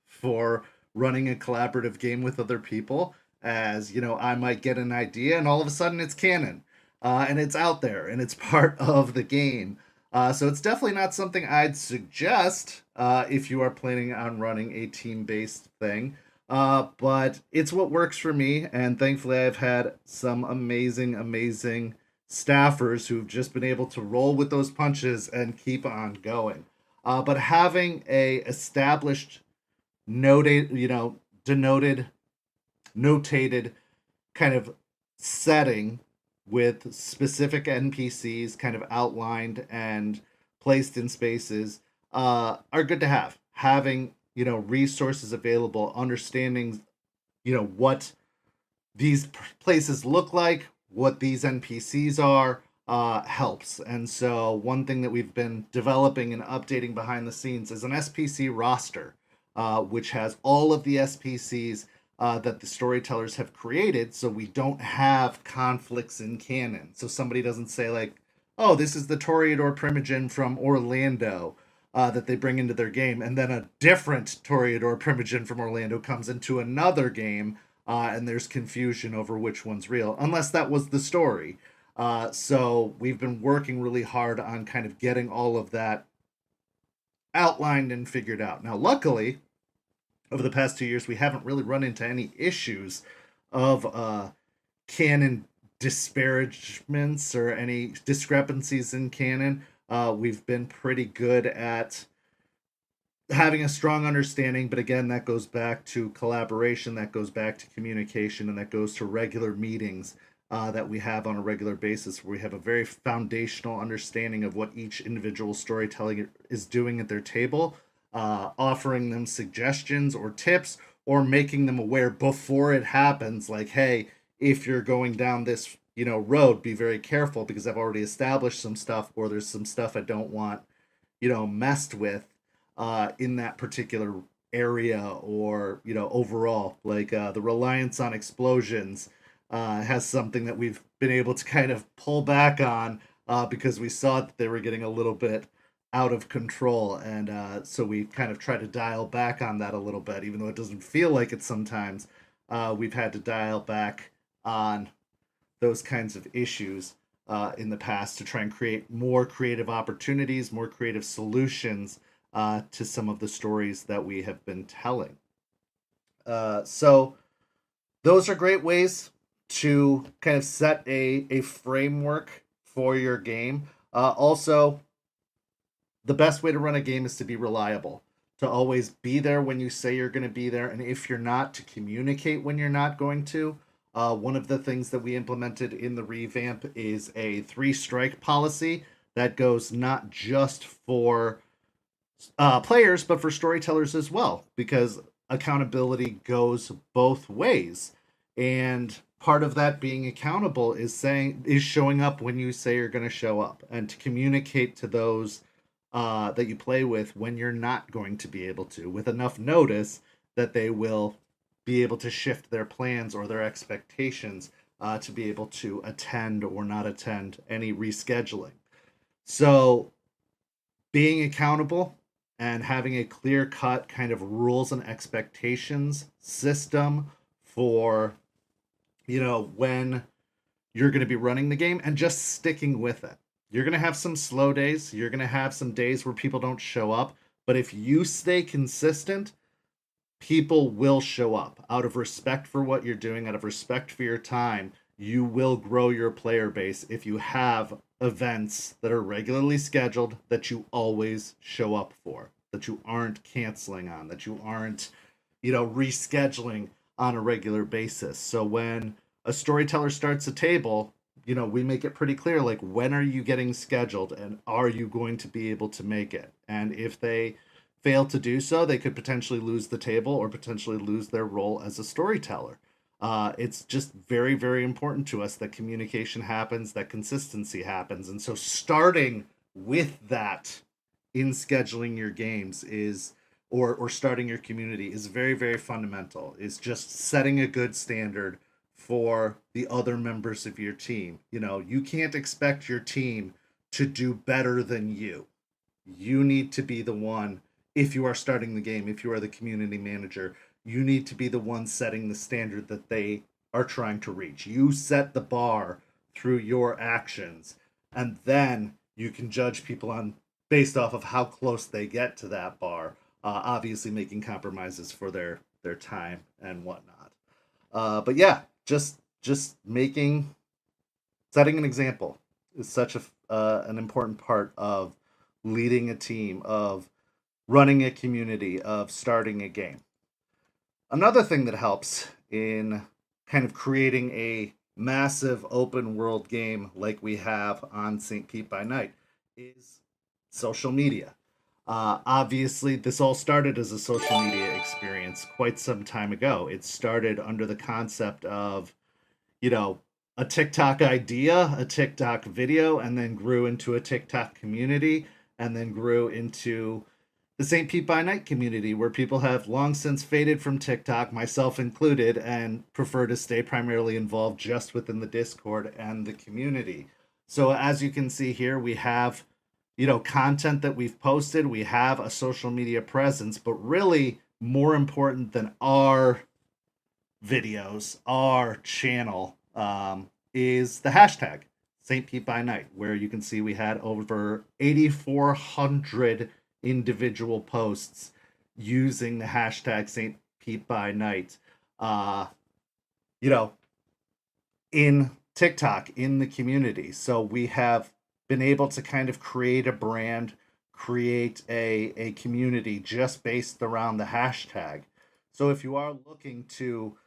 for running a collaborative game with other people, as you know, I might get an idea and all of a sudden it's canon, and it's out there and it's part of the game. So it's definitely not something I'd suggest if you are planning on running a team-based thing. But it's what works for me, and thankfully I've had some amazing, amazing staffers who've just been able to roll with those punches and keep on going. But having a established, noted, denoted, notated kind of setting with specific NPCs kind of outlined and placed in spaces are good to have. Having, resources available, understanding, what these places look like, what these NPCs are, helps. And so, one thing that we've been developing and updating behind the scenes is an SPC roster, which has all of the SPCs that the storytellers have created, so we don't have conflicts in canon. So somebody doesn't say like, "Oh, this is the Toreador Primogen from Orlando." That they bring into their game, and then a different Toreador Primogen from Orlando comes into another game, and there's confusion over which one's real, unless that was the story. So we've been working really hard on kind of getting all of that outlined and figured out. Now, luckily, over the past 2 years, we haven't really run into any issues of canon disparagements or any discrepancies in canon. We've been pretty good at having a strong understanding, but again, that goes back to collaboration, that goes back to communication, and that goes to regular meetings that we have on a regular basis, where we have a very foundational understanding of what each individual storytelling is doing at their table, offering them suggestions or tips, or making them aware before it happens, like, hey, if you're going down this road, be very careful because I've already established some stuff, or there's some stuff I don't want messed with in that particular area, or overall, like the reliance on explosions has something that we've been able to kind of pull back on because we saw that they were getting a little bit out of control, and so we kind of try to dial back on that a little bit, even though it doesn't feel like it sometimes. We've had to dial back on those kinds of issues in the past to try and create more creative opportunities, more creative solutions to some of the stories that we have been telling. So those are great ways to kind of set a framework for your game. Also, the best way to run a game is to be reliable, to always be there when you say you're going to be there, and if you're not, to communicate when you're not going to. One of the things that we implemented in the revamp is a 3-strike policy that goes not just for players, but for storytellers as well, because accountability goes both ways. And part of that being accountable is showing up when you say you're going to show up, and to communicate to those that you play with when you're not going to be able to, with enough notice that they will be able to shift their plans or their expectations to be able to attend or not attend any rescheduling. So being accountable and having a clear-cut kind of rules and expectations system for when you're going to be running the game, and just sticking with it. You're going to have some slow days, you're going to have some days where people don't show up, but if you stay consistent, people will show up. Out of respect for what you're doing, out of respect for your time, you will grow your player base if you have events that are regularly scheduled, that you always show up for, that you aren't canceling on, that you aren't rescheduling on a regular basis. So when a storyteller starts a table, we make it pretty clear, like, when are you getting scheduled and are you going to be able to make it? And if they fail to do so, they could potentially lose the table or potentially lose their role as a storyteller. It's just very, very important to us that communication happens, that consistency happens. And so starting with that in scheduling your games is, or starting your community, is very, very fundamental. Is just setting a good standard for the other members of your team. You know, you can't expect your team to do better than you. You need to be the one, if you are starting the game, if you are the community manager, you need to be the one setting the standard that they are trying to reach. You set the bar through your actions, and then you can judge people on based off of how close they get to that bar. Obviously, making compromises for their time and whatnot. But yeah, just making setting an example is such an important part of leading a team, of running a community, of starting a game. Another thing that helps in kind of creating a massive open world game like we have on St. Pete by Night is social media. Obviously, this all started as a social media experience quite some time ago. It started under the concept of, you know, a TikTok idea, a TikTok video, and then grew into a TikTok community, and then grew into the St. Pete by Night community, where people have long since faded from TikTok, myself included, and prefer to stay primarily involved just within the Discord and the community. So as you can see here, we have, you know, content that we've posted, we have a social media presence, but really more important than our videos, our channel, is the hashtag St. Pete by Night, where you can see we had over 8,400 individual posts using the hashtag St. Pete by Night, you know, in TikTok, in the community. So we have been able to kind of create a brand, create a community just based around the hashtag. So if you are looking to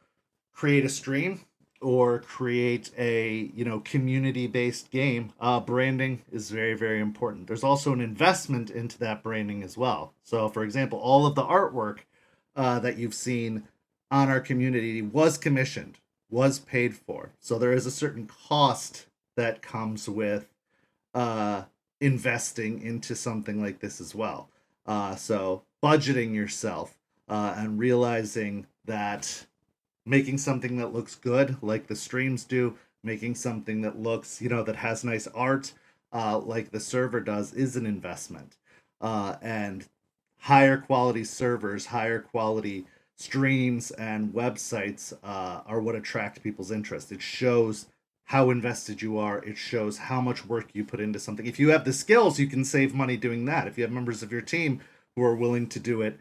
create a stream or create a, you know, community based game, branding is very, very important. There's also an investment into that branding as well. So for example, all of the artwork that you've seen on our community was commissioned, was paid for. So there is a certain cost that comes with investing into something like this as well. So budgeting yourself and realizing that making something that looks good, like the streams do, making something that looks, you know, that has nice art, like the server does, is an investment. And higher quality servers, higher quality streams and websites are what attract people's interest. It shows how invested you are. It shows how much work you put into something. If you have the skills, you can save money doing that. If you have members of your team who are willing to do it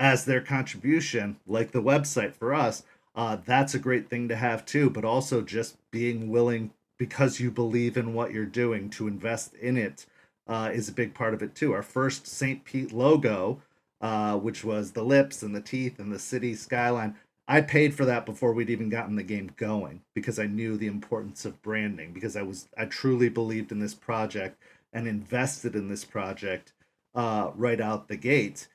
as their contribution, like the website for us, that's a great thing to have too. But also just being willing, because you believe in what you're doing, to invest in it is a big part of it too. Our first St. Pete logo, which was the lips and the teeth and the city skyline, I paid for that before we'd even gotten the game going, because I knew the importance of branding, because I truly believed in this project and invested in this project right out the gate,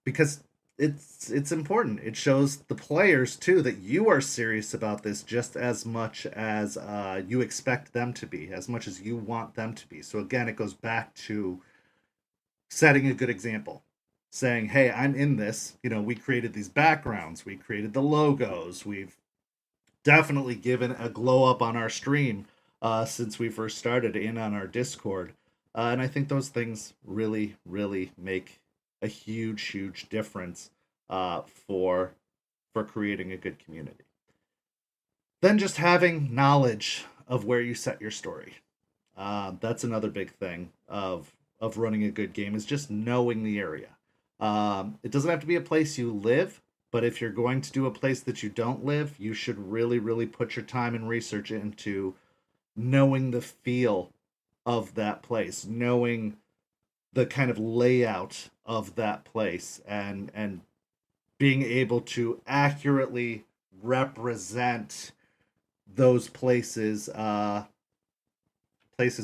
because it's important. It shows the players too that you are serious about this just as much as you expect them to be, as much as you want them to be. So again, it goes back to setting a good example, saying, hey, I'm in this. You know, we created these backgrounds, we created the logos, we've definitely given a glow up on our stream since we first started in on our Discord. And I think those things really, really make a huge difference for creating a good community. Then just having knowledge of where you set your story. That's another big thing of running a good game, is just knowing the area. It doesn't have to be a place you live, but if you're going to do a place that you don't live, you should really put your time and research into knowing the feel of that place, knowing the kind of layout of that place, and being able to accurately represent those places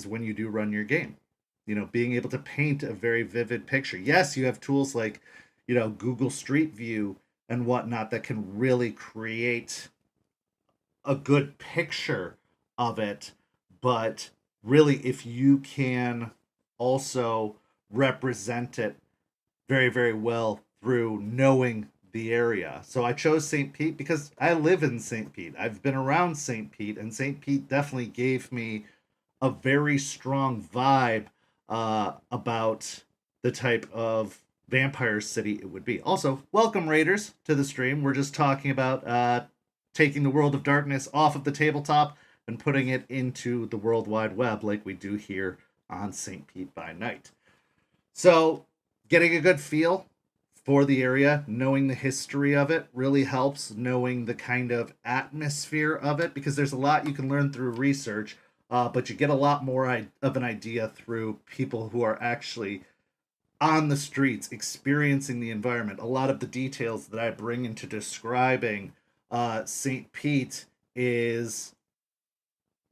when you do run your game. You know, being able to paint a very vivid picture. Yes, you have tools like, you know, Google Street View and whatnot that can really create a good picture of it, but really, if you can also represent it very well through knowing the area. So I chose St. Pete because I live in St. Pete. I've been around St. Pete, and St. Pete definitely gave me a very strong vibe about the type of vampire city it would be. Also, welcome Raiders to the stream. We're just talking about taking the world of darkness off of the tabletop and putting it into the World Wide Web like we do here on St. Pete by Night. So, getting a good feel for the area, knowing the history of it really helps, knowing the kind of atmosphere of it, because there's a lot you can learn through research, but you get a lot more of an idea through people who are actually on the streets, experiencing the environment. A lot of the details that I bring into describing St. Pete is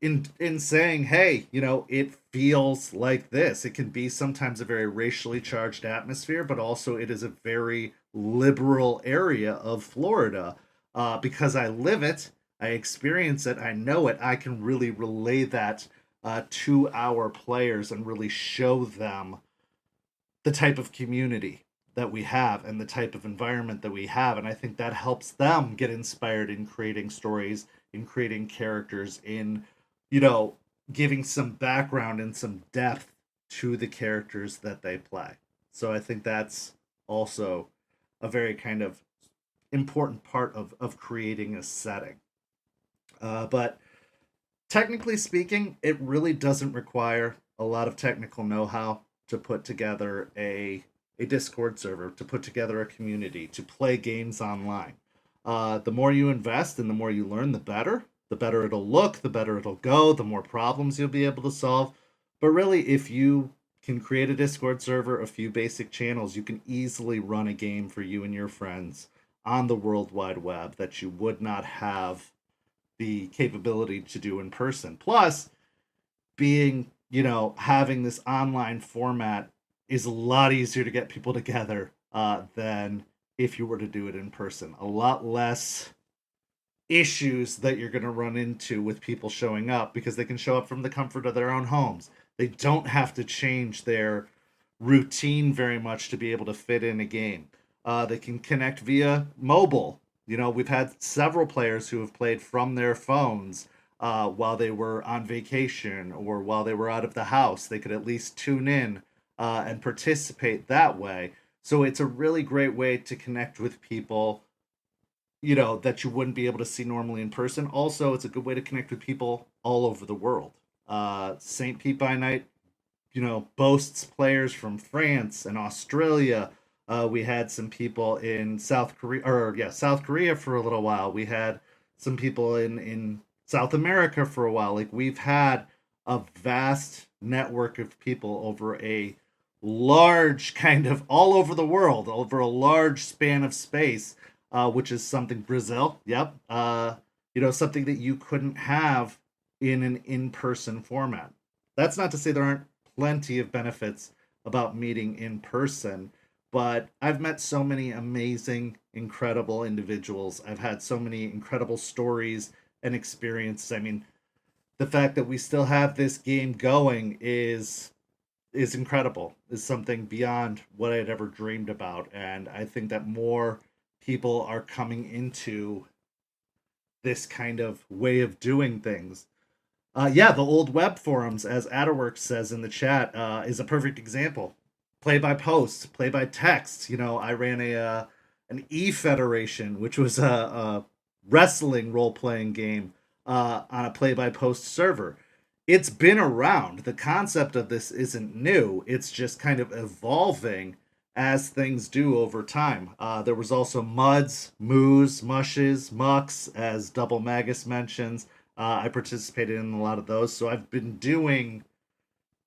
in saying, hey, it feels like this. It can be sometimes a very racially charged atmosphere, but also it is a very liberal area of Florida. Because I live it, I experience it, I know it, I can really relay that to our players and really show them the type of community that we have and the type of environment that we have. And I think that helps them get inspired in creating stories, in creating characters, in, giving some background and some depth to the characters that they play. So I think that's also a very kind of important part of creating a setting. But technically speaking, it really doesn't require a lot of technical know-how to put together a Discord server, to put together a community, to play games online. The more you invest and the more you learn, the better. The better it'll look, the better it'll go, the more problems you'll be able to solve. But really, if you can create a Discord server, a few basic channels, you can easily run a game for you and your friends on the World Wide Web that you would not have the capability to do in person. Plus, being, having this online format is a lot easier to get people together than if you were to do it in person. A lot less issues that you're going to run into with people showing up because they can show up from the comfort of their own homes. They don't have to change their routine very much to be able to fit in a game. They can connect via mobile. We've had several players who have played from their phones while they were on vacation or while they were out of the house. They could at least tune in and participate that way. So it's a really great way to connect with people, that you wouldn't be able to see normally in person. Also, it's a good way to connect with people all over the world. St. Pete by Night, boasts players from France and Australia. We had some people in South Korea for a little while. We had some people in South America for a while. Like, we've had a vast network of people over a large kind of all over the world, over a large span of space, which is something Brazil. Yep. Something that you couldn't have in an in-person format. That's not to say there aren't plenty of benefits about meeting in person, but I've met so many amazing, incredible individuals. I've had so many incredible stories and experiences. I mean, the fact that we still have this game going is incredible, is something beyond what I'd ever dreamed about. And I think that more people are coming into this kind of way of doing things. The old web forums, as Adderworks says in the chat, is a perfect example. Play by post, play by text. I ran an E-Federation, which was a wrestling role-playing game on a play by post server. It's been around. The concept of this isn't new. It's just kind of evolving as things do over time. There was also MUDs, Moos, Mushes, Mucks, as Double Magus mentions. I participated in a lot of those. So I've been doing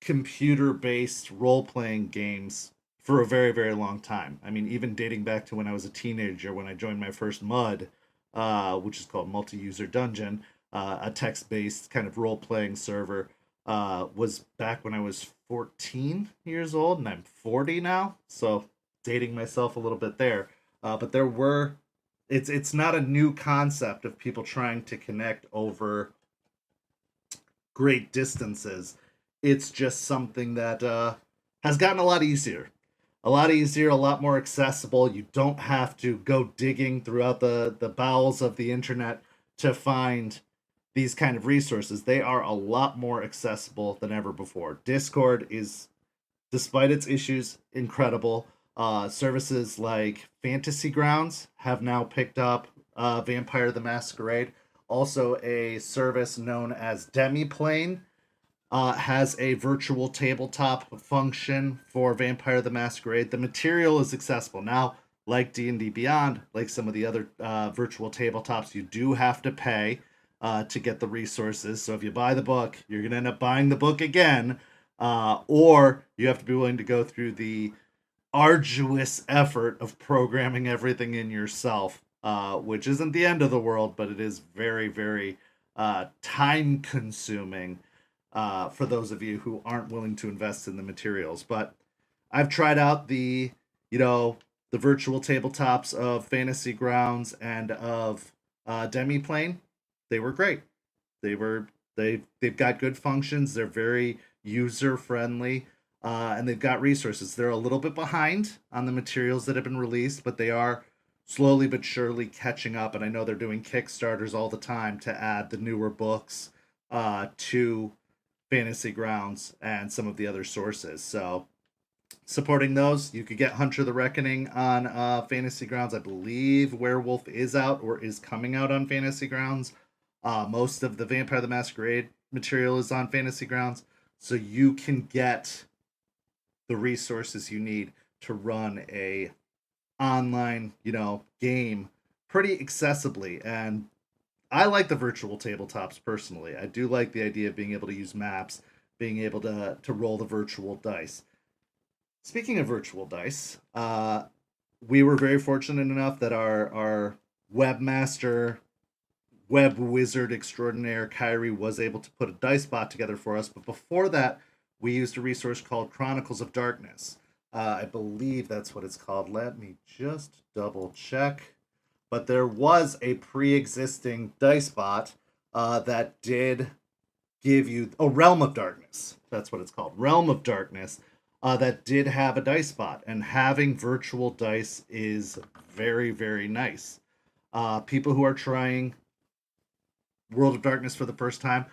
computer-based role-playing games for a very, very long time. I mean, even dating back to when I was a teenager, when I joined my first MUD, which is called Multi-User Dungeon, a text-based kind of role-playing server, was back when I was 14 years old, and I'm 40 now, so dating myself a little bit there. But it's not a new concept of people trying to connect over great distances. It's just something that has gotten a lot easier. a lot easier, a lot more accessible. You don't have to go digging throughout the bowels of the internet to find these kind of resources. They are a lot more accessible than ever before. Discord is, despite its issues, incredible. Services like Fantasy Grounds have now picked up Vampire the Masquerade. Also, a service known as Demiplane has a virtual tabletop function for Vampire the Masquerade. The material is accessible now, like D&D Beyond, like some of the other virtual tabletops. You do have to pay to get the resources. So if you buy the book, you're going to end up buying the book again, or you have to be willing to go through the arduous effort of programming everything in yourself, which isn't the end of the world, but it is very, very time consuming for those of you who aren't willing to invest in the materials. But I've tried out the virtual tabletops of Fantasy Grounds and of Demiplane. They were great. They've got good functions. They're very user friendly, and they've got resources. They're a little bit behind on the materials that have been released, but they are slowly but surely catching up. And I know they're doing Kickstarters all the time to add the newer books to Fantasy Grounds and some of the other sources. So supporting those, you could get Hunter the Reckoning on Fantasy Grounds. I believe Werewolf is out or is coming out on Fantasy Grounds. Most of the Vampire the Masquerade material is on Fantasy Grounds, so you can get the resources you need to run a online, game pretty accessibly. And I like the virtual tabletops personally. I do like the idea of being able to use maps, being able to roll the virtual dice. Speaking of virtual dice, we were very fortunate enough that our webmaster, web wizard extraordinaire Kyrie was able to put a dice bot together for us. But before that, we used a resource called Chronicles of Darkness. I believe that's what it's called. Let me just double check. But there was a pre-existing dice bot that did give you Realm of Darkness. That's what it's called, Realm of Darkness. That did have a dice bot, and having virtual dice is very, very nice. People who are trying World of Darkness for the first time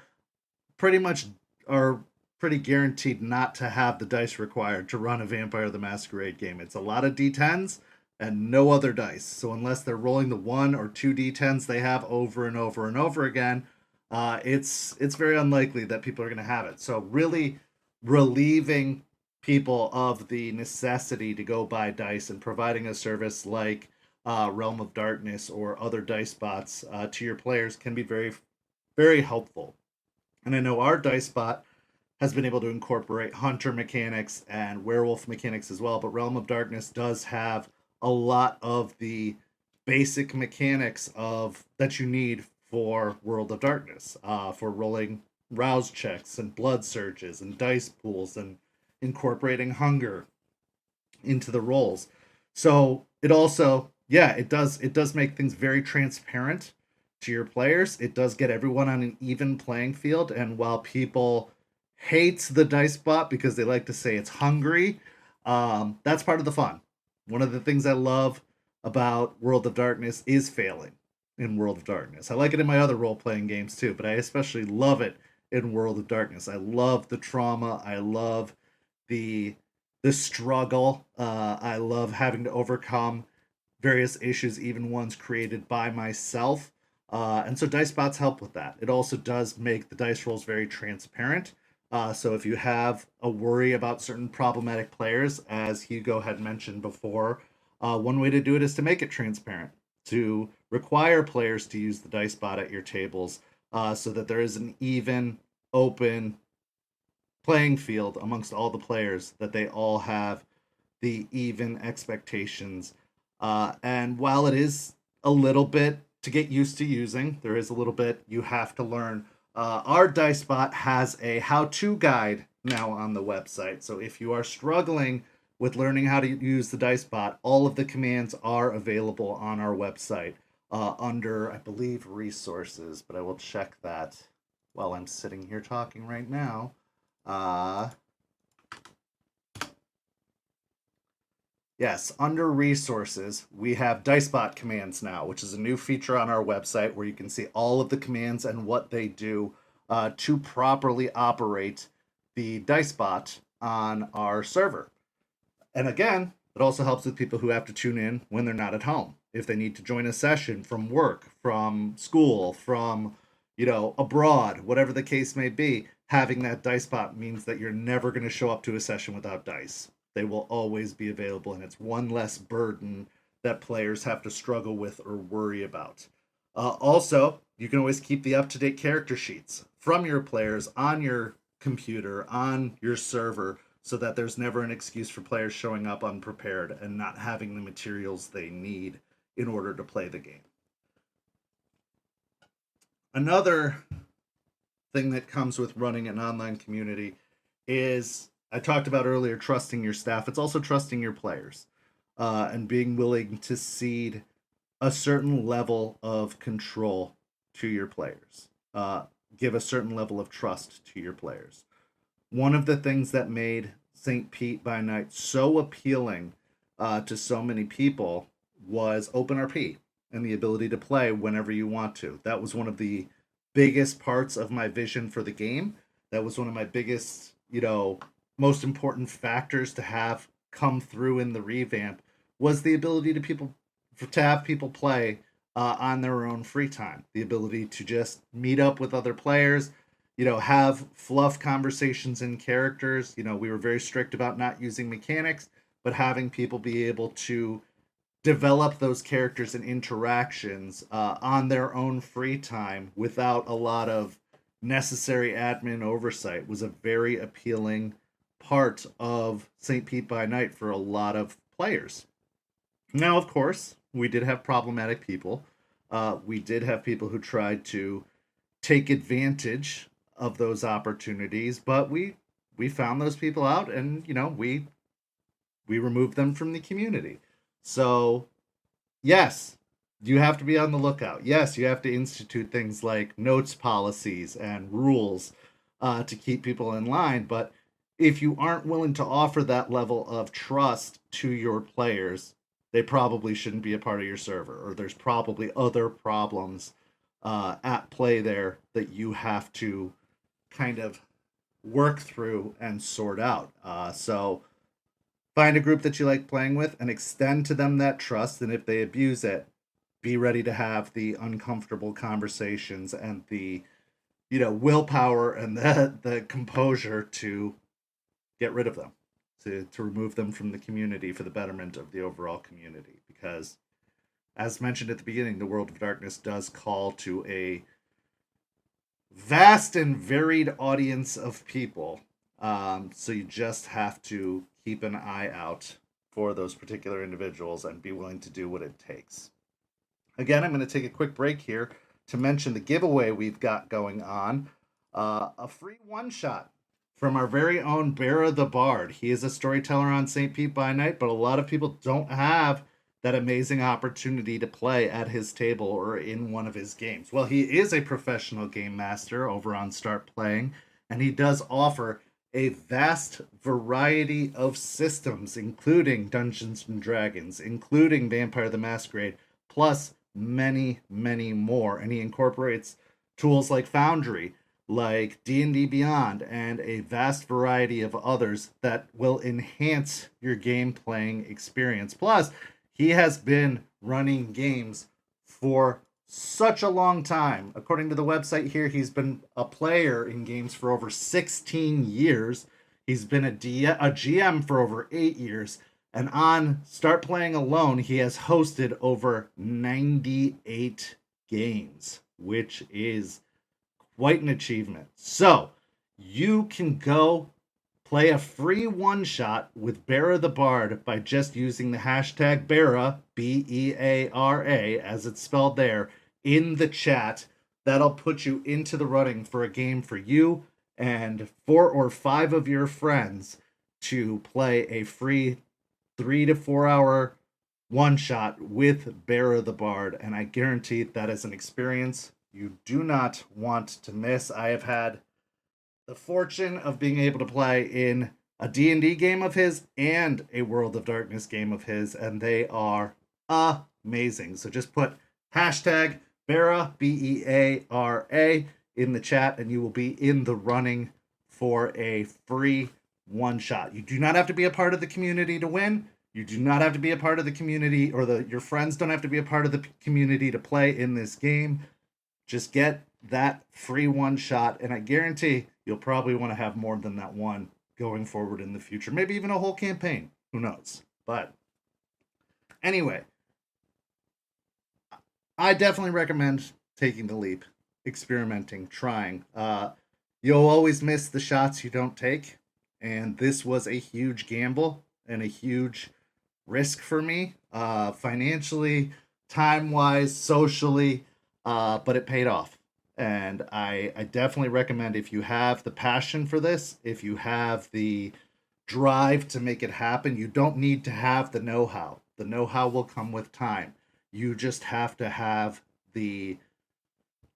pretty much are pretty guaranteed not to have the dice required to run a Vampire the Masquerade game. It's a lot of D10s and no other dice. So unless they're rolling the 1 or 2 D10s they have over and over and over again, it's very unlikely that people are going to have it. So really relieving people of the necessity to go buy dice and providing a service like Realm of Darkness or other dice bots to your players can be very, very helpful. And I know our dice bot has been able to incorporate hunter mechanics and werewolf mechanics as well, but Realm of Darkness does have a lot of the basic mechanics of that you need for World of Darkness, for rolling rouse checks and blood surges and dice pools and incorporating hunger into the rolls. So it also, it does make things very transparent to your players. It does get everyone on an even playing field. And while people hate the dice bot because they like to say it's hungry, that's part of the fun. One of the things I love about World of Darkness is failing in World of Darkness. I like it in my other role-playing games too, but I especially love it in World of Darkness. I love the trauma. I love the struggle. I love having to overcome various issues, even ones created by myself. And so dice bots help with that. It also does make the dice rolls very transparent. So if you have a worry about certain problematic players, as Hugo had mentioned before, one way to do it is to make it transparent, to require players to use the dice bot at your tables, so that there is an even, open playing field amongst all the players, that they all have the even expectations. And while it is a little bit to get used to using, there is a little bit you have to learn. Our dice bot has a how-to guide now on the website. So if you are struggling with learning how to use the dice bot, all of the commands are available on our website under, I believe, resources, but I will check that while I'm sitting here talking right now. Yes, under resources, we have DiceBot commands now, which is a new feature on our website where you can see all of the commands and what they do to properly operate the DiceBot on our server. And again, it also helps with people who have to tune in when they're not at home. If they need to join a session from work, from school, from abroad, whatever the case may be, having that dice bot means that you're never going to show up to a session without dice. They will always be available, and it's one less burden that players have to struggle with or worry about. Also, you can always keep the up-to-date character sheets from your players on your computer, on your server, so that there's never an excuse for players showing up unprepared and not having the materials they need in order to play the game. Another thing that comes with running an online community is, I talked about earlier, trusting your staff. It's also trusting your players and being willing to cede a certain level of control to your players. Give a certain level of trust to your players. One of the things that made St. Pete by Night so appealing to so many people was OpenRP and the ability to play whenever you want to. That was one of the biggest parts of my vision for the game. That was one of my biggest, most important factors to have come through in the revamp, was the ability to have people play on their own free time. The ability to just meet up with other players, have fluff conversations in characters. We were very strict about not using mechanics, but having people be able to develop those characters and interactions on their own free time without a lot of necessary admin oversight was a very appealing part of St. Pete by Night for a lot of players. Now, of course, we did have problematic people. We did have people who tried to take advantage of those opportunities, but we found those people out, and we removed them from the community. So yes, you have to be on the lookout. Yes, you have to institute things like notes policies and rules to keep people in line. But if you aren't willing to offer that level of trust to your players, they probably shouldn't be a part of your server, or there's probably other problems at play there that you have to kind of work through and sort out. So find a group that you like playing with and extend to them that trust. And if they abuse it, be ready to have the uncomfortable conversations and the, willpower and the composure to get rid of them, to remove them from the community for the betterment of the overall community. Because, as mentioned at the beginning, the World of Darkness does call to a vast and varied audience of people. So you just have to keep an eye out for those particular individuals and be willing to do what it takes. Again, I'm going to take a quick break here to mention the giveaway we've got going on. A free one-shot from our very own Bera the Bard. He is a storyteller on St. Pete by Night, but a lot of people don't have that amazing opportunity to play at his table or in one of his games. Well, he is a professional game master over on Start Playing, and he does offer a vast variety of systems, including Dungeons and Dragons, including Vampire the Masquerade, plus many, many more. And he incorporates tools like Foundry, like D&D Beyond, and a vast variety of others that will enhance your game playing experience. Plus, he has been running games for such a long time. According to the website here, he's been a player in games for over 16 years. He's been a GM for over 8 years. And on Start Playing alone, he has hosted over 98 games, which is quite an achievement. So you can go play a free one-shot with Bera the Bard by just using the hashtag Bera, Beara, as it's spelled there, in the chat. That'll put you into the running for a game for you and 4 or 5 of your friends to play a free 3 to 4 hour one-shot with Bera the Bard. And I guarantee that is an experience you do not want to miss. I have had the fortune of being able to play in a D&D game of his and a World of Darkness game of his, and they are amazing. So just put hashtag Beara, Beara, in the chat, and you will be in the running for a free one shot. You do not have to be a part of the community to win. You do not have to be a part of the community, or your friends don't have to be a part of the community to play in this game. Just get that free one shot, and I guarantee you'll probably want to have more than that one going forward in the future. Maybe even a whole campaign. Who knows? But anyway, I definitely recommend taking the leap, experimenting, trying. You'll always miss the shots you don't take, and this was a huge gamble and a huge risk for me, financially, time wise, socially, but it paid off. And I definitely recommend, if you have the passion for this, if you have the drive to make it happen, you don't need to have the know how. The know how will come with time. You just have to have the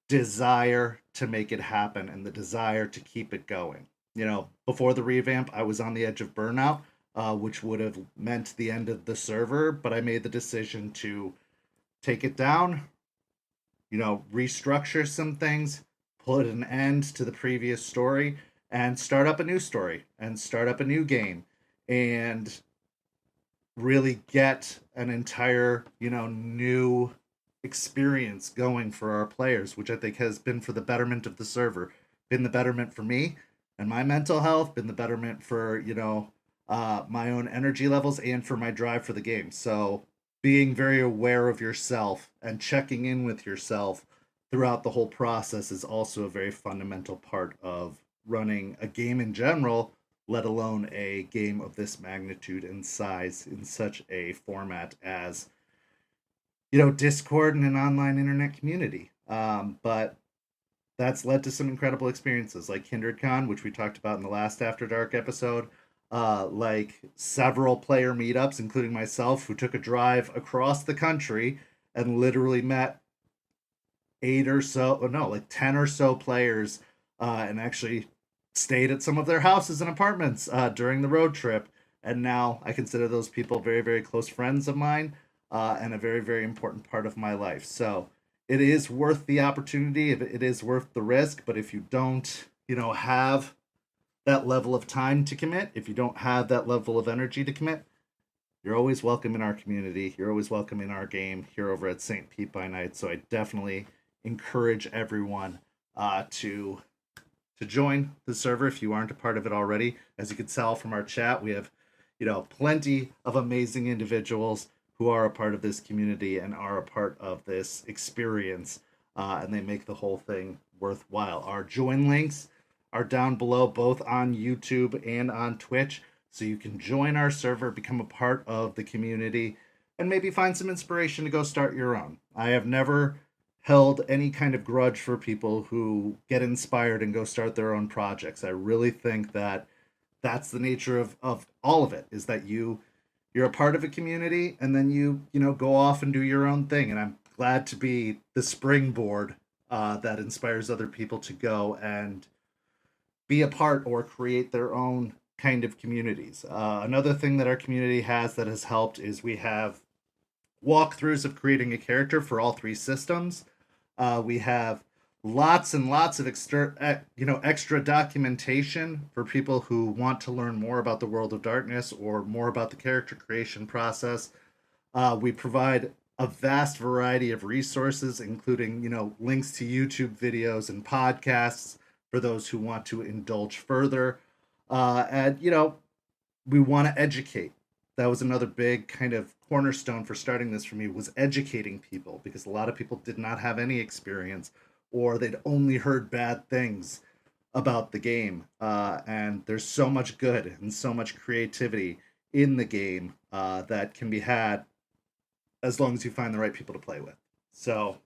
desire to make it happen and the desire to keep it going. You know, before the revamp, I was on the edge of burnout, which would have meant the end of the server, but I made the decision to take it down, you know, restructure some things, put an end to the previous story, and start up a new story and start up a new game and really get an entire, you know, new experience going for our players, which I think has been for the betterment of the server, been the betterment for me and my mental health, been the betterment for, you know, my own energy levels and for my drive for the game. So being very aware of yourself and checking in with yourself throughout the whole process is also a very fundamental part of running a game in general, let alone a game of this magnitude and size in such a format as, you know, Discord and an online internet community. But that's led to some incredible experiences like KindredCon, which we talked about in the last After Dark episode, like several player meetups, including myself, who took a drive across the country and literally met 10 or so players, and actually stayed at some of their houses and apartments during the road trip. And now I consider those people very, very close friends of mine, and a very, very important part of my life. So it is worth the opportunity. It is worth the risk. But if you don't, you know, have that level of time to commit, if you don't have that level of energy to commit, you're always welcome in our community. You're always welcome in our game here over at St. Pete by Night. So I definitely encourage everyone to join the server if you aren't a part of it already. As you can tell from our chat, we have, you know, plenty of amazing individuals who are a part of this community and are a part of this experience, and they make the whole thing worthwhile. Our join links are down below, both on YouTube and on Twitch, so you can join our server, become a part of the community, and maybe find some inspiration to go start your own. I have never held any kind of grudge for people who get inspired and go start their own projects. I really think that that's the nature of all of it, is that you're a part of a community, and then you know, go off and do your own thing. And I'm glad to be the springboard that inspires other people to go and be a part or create their own kind of communities. Another thing that our community has that has helped is we have walkthroughs of creating a character for all three systems. We have lots and lots of extra documentation for people who want to learn more about the World of Darkness or more about the character creation process. We provide a vast variety of resources, including, you know, links to YouTube videos and podcasts for those who want to indulge further. And, you know, we want to educate. That was another big kind of cornerstone for starting this for me, was educating people, because a lot of people did not have any experience, or they'd only heard bad things about the game. And there's so much good and so much creativity in the game that can be had as long as you find the right people to play with. So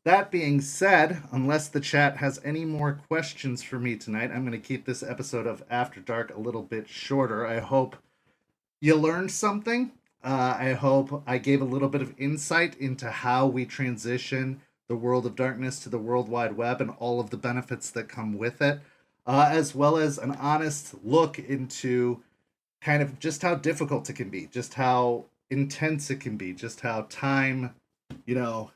that being said, unless the chat has any more questions for me tonight, I'm going to keep this episode of After Dark a little bit shorter. I hope you learned something. I hope I gave a little bit of insight into how we transition the World of Darkness to the World Wide Web and all of the benefits that come with it. as well as an honest look into kind of just how difficult it can be, just how intense it can be, just how time, you know,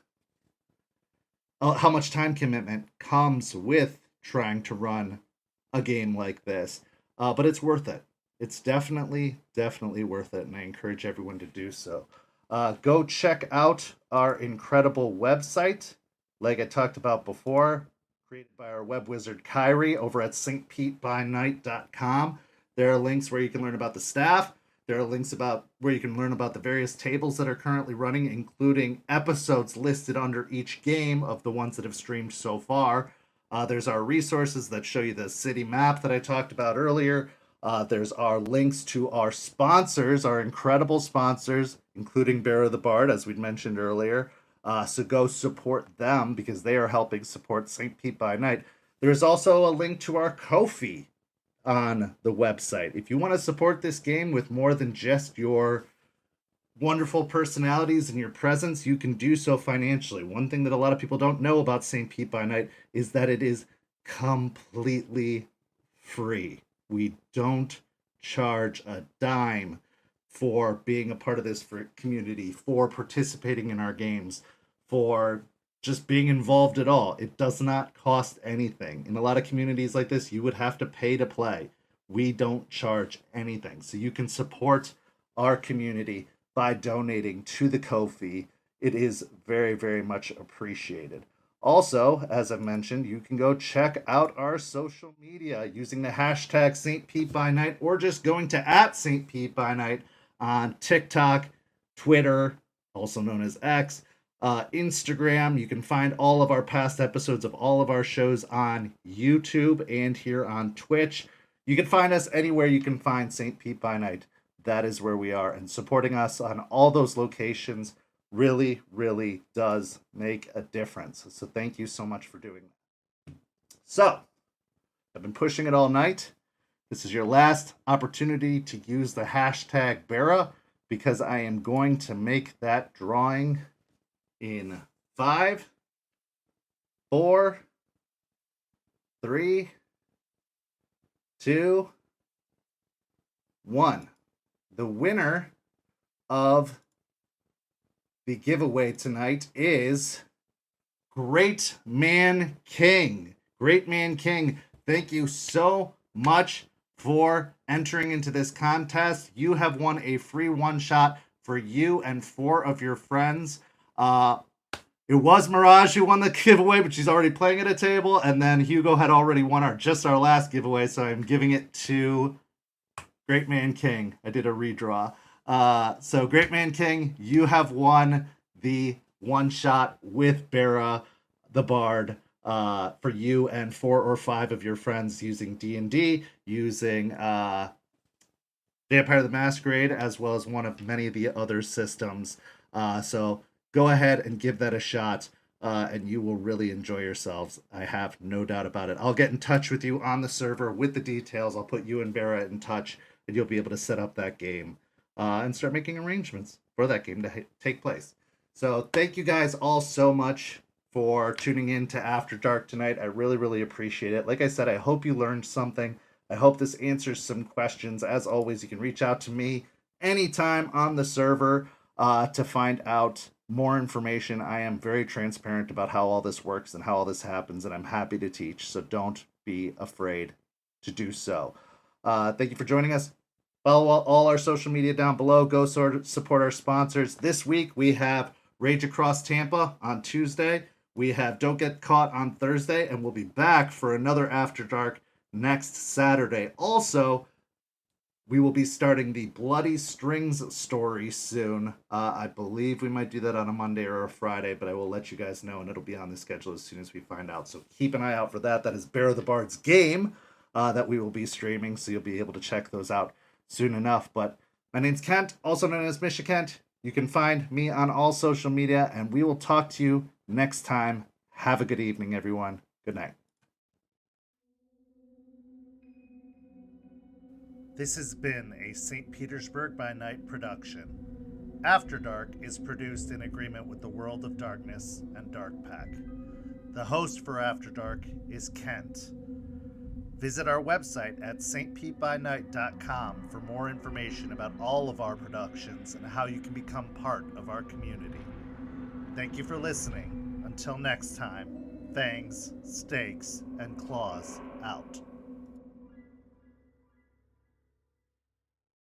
how much time commitment comes with trying to run a game like this. But it's worth it. It's definitely worth it, and I encourage everyone to do so. Go check out our incredible website, like I talked about before, created by our web wizard Kyrie over at SPbN.com. There are links where you can learn about the staff. There are links about where you can learn about the various tables that are currently running, including episodes listed under each game of the ones that have streamed so far. There's our resources that show you the city map that I talked about earlier. There's our links to our sponsors, our incredible sponsors, including Bear the Bard, as we'd mentioned earlier. So go support them because they are helping support St. Pete by Night. There's also a link to our Ko-fi on the website. If you want to support this game with more than just your wonderful personalities and your presence, you can do so financially. One thing that a lot of people don't know about St. Pete by Night is that it is completely free. We don't charge a dime for being a part of this community, for participating in our games, for just being involved at all. It does not cost anything. In a lot of communities like this, you would have to pay to play. We don't charge anything. So you can support our community by donating to the Ko-fi. It is very much appreciated. Also, as I've mentioned, you can go check out our social media using the hashtag St. Pete by Night, or just going to at St. Pete by Night on TikTok, Twitter, also known as X, Instagram. You can find all of our past episodes of all of our shows on YouTube and here on Twitch. You can find us anywhere you can find St. Pete by Night. That is where we are. And supporting us on all those locations really does make a difference. So thank you so much for doing that. So, I've been pushing it all night. This is your last opportunity to use the hashtag Bera, because I am going to make that drawing in 5, 4, 3, 2, 1. The winner of the giveaway tonight is Great Man King. Great Man King, thank you so much for entering into this contest. You have won a free one-shot for you and 4 of your friends. It was Mirage who won the giveaway, but she's already playing at a table. And then Hugo had already won our last giveaway, so I'm giving it to Great Man King. I did a redraw. So Great Man King, you have won the one shot with Bera the Bard for you and 4 or 5 of your friends using D&D, using Vampire the Masquerade, as well as one of many of the other systems. So go ahead and give that a shot, and you will really enjoy yourselves. I have no doubt about it. I'll get in touch with you on the server with the details. I'll put you and Bera in touch, and you'll be able to set up that game and start making arrangements for that game to take place. So thank you guys all so much for tuning in to After Dark tonight. I really appreciate it. Like I said, I hope you learned something. I hope this answers some questions. As always, you can reach out to me anytime on the server to find out more information. I am very transparent about how all this works and how all this happens, and I'm happy to teach. So don't be afraid to do so. Thank you for joining us. Follow all our social media down below. Go support our sponsors. This week we have Rage Across Tampa on Tuesday. We have Don't Get Caught on Thursday, and we'll be back for another After Dark next Saturday. Also, we will be starting the Bloody Strings story soon. I believe we might do that on a Monday or a Friday, but I will let you guys know, and it'll be on the schedule as soon as we find out. So keep an eye out for that. That is Bear the Bard's game that we will be streaming, so you'll be able to check those out soon enough. But my name's Kent, also known as Misha Kent. You can find me on all social media, and we will talk to you next time. Have a good evening, everyone. Good night. This has been a St. Petersburg by Night production. After Dark is produced in agreement with the World of Darkness and Dark Pack. The host for After Dark is Kent. Visit our website at stpbynight.com for more information about all of our productions and how you can become part of our community. Thank you for listening. Until next time, fangs, stakes, and claws out.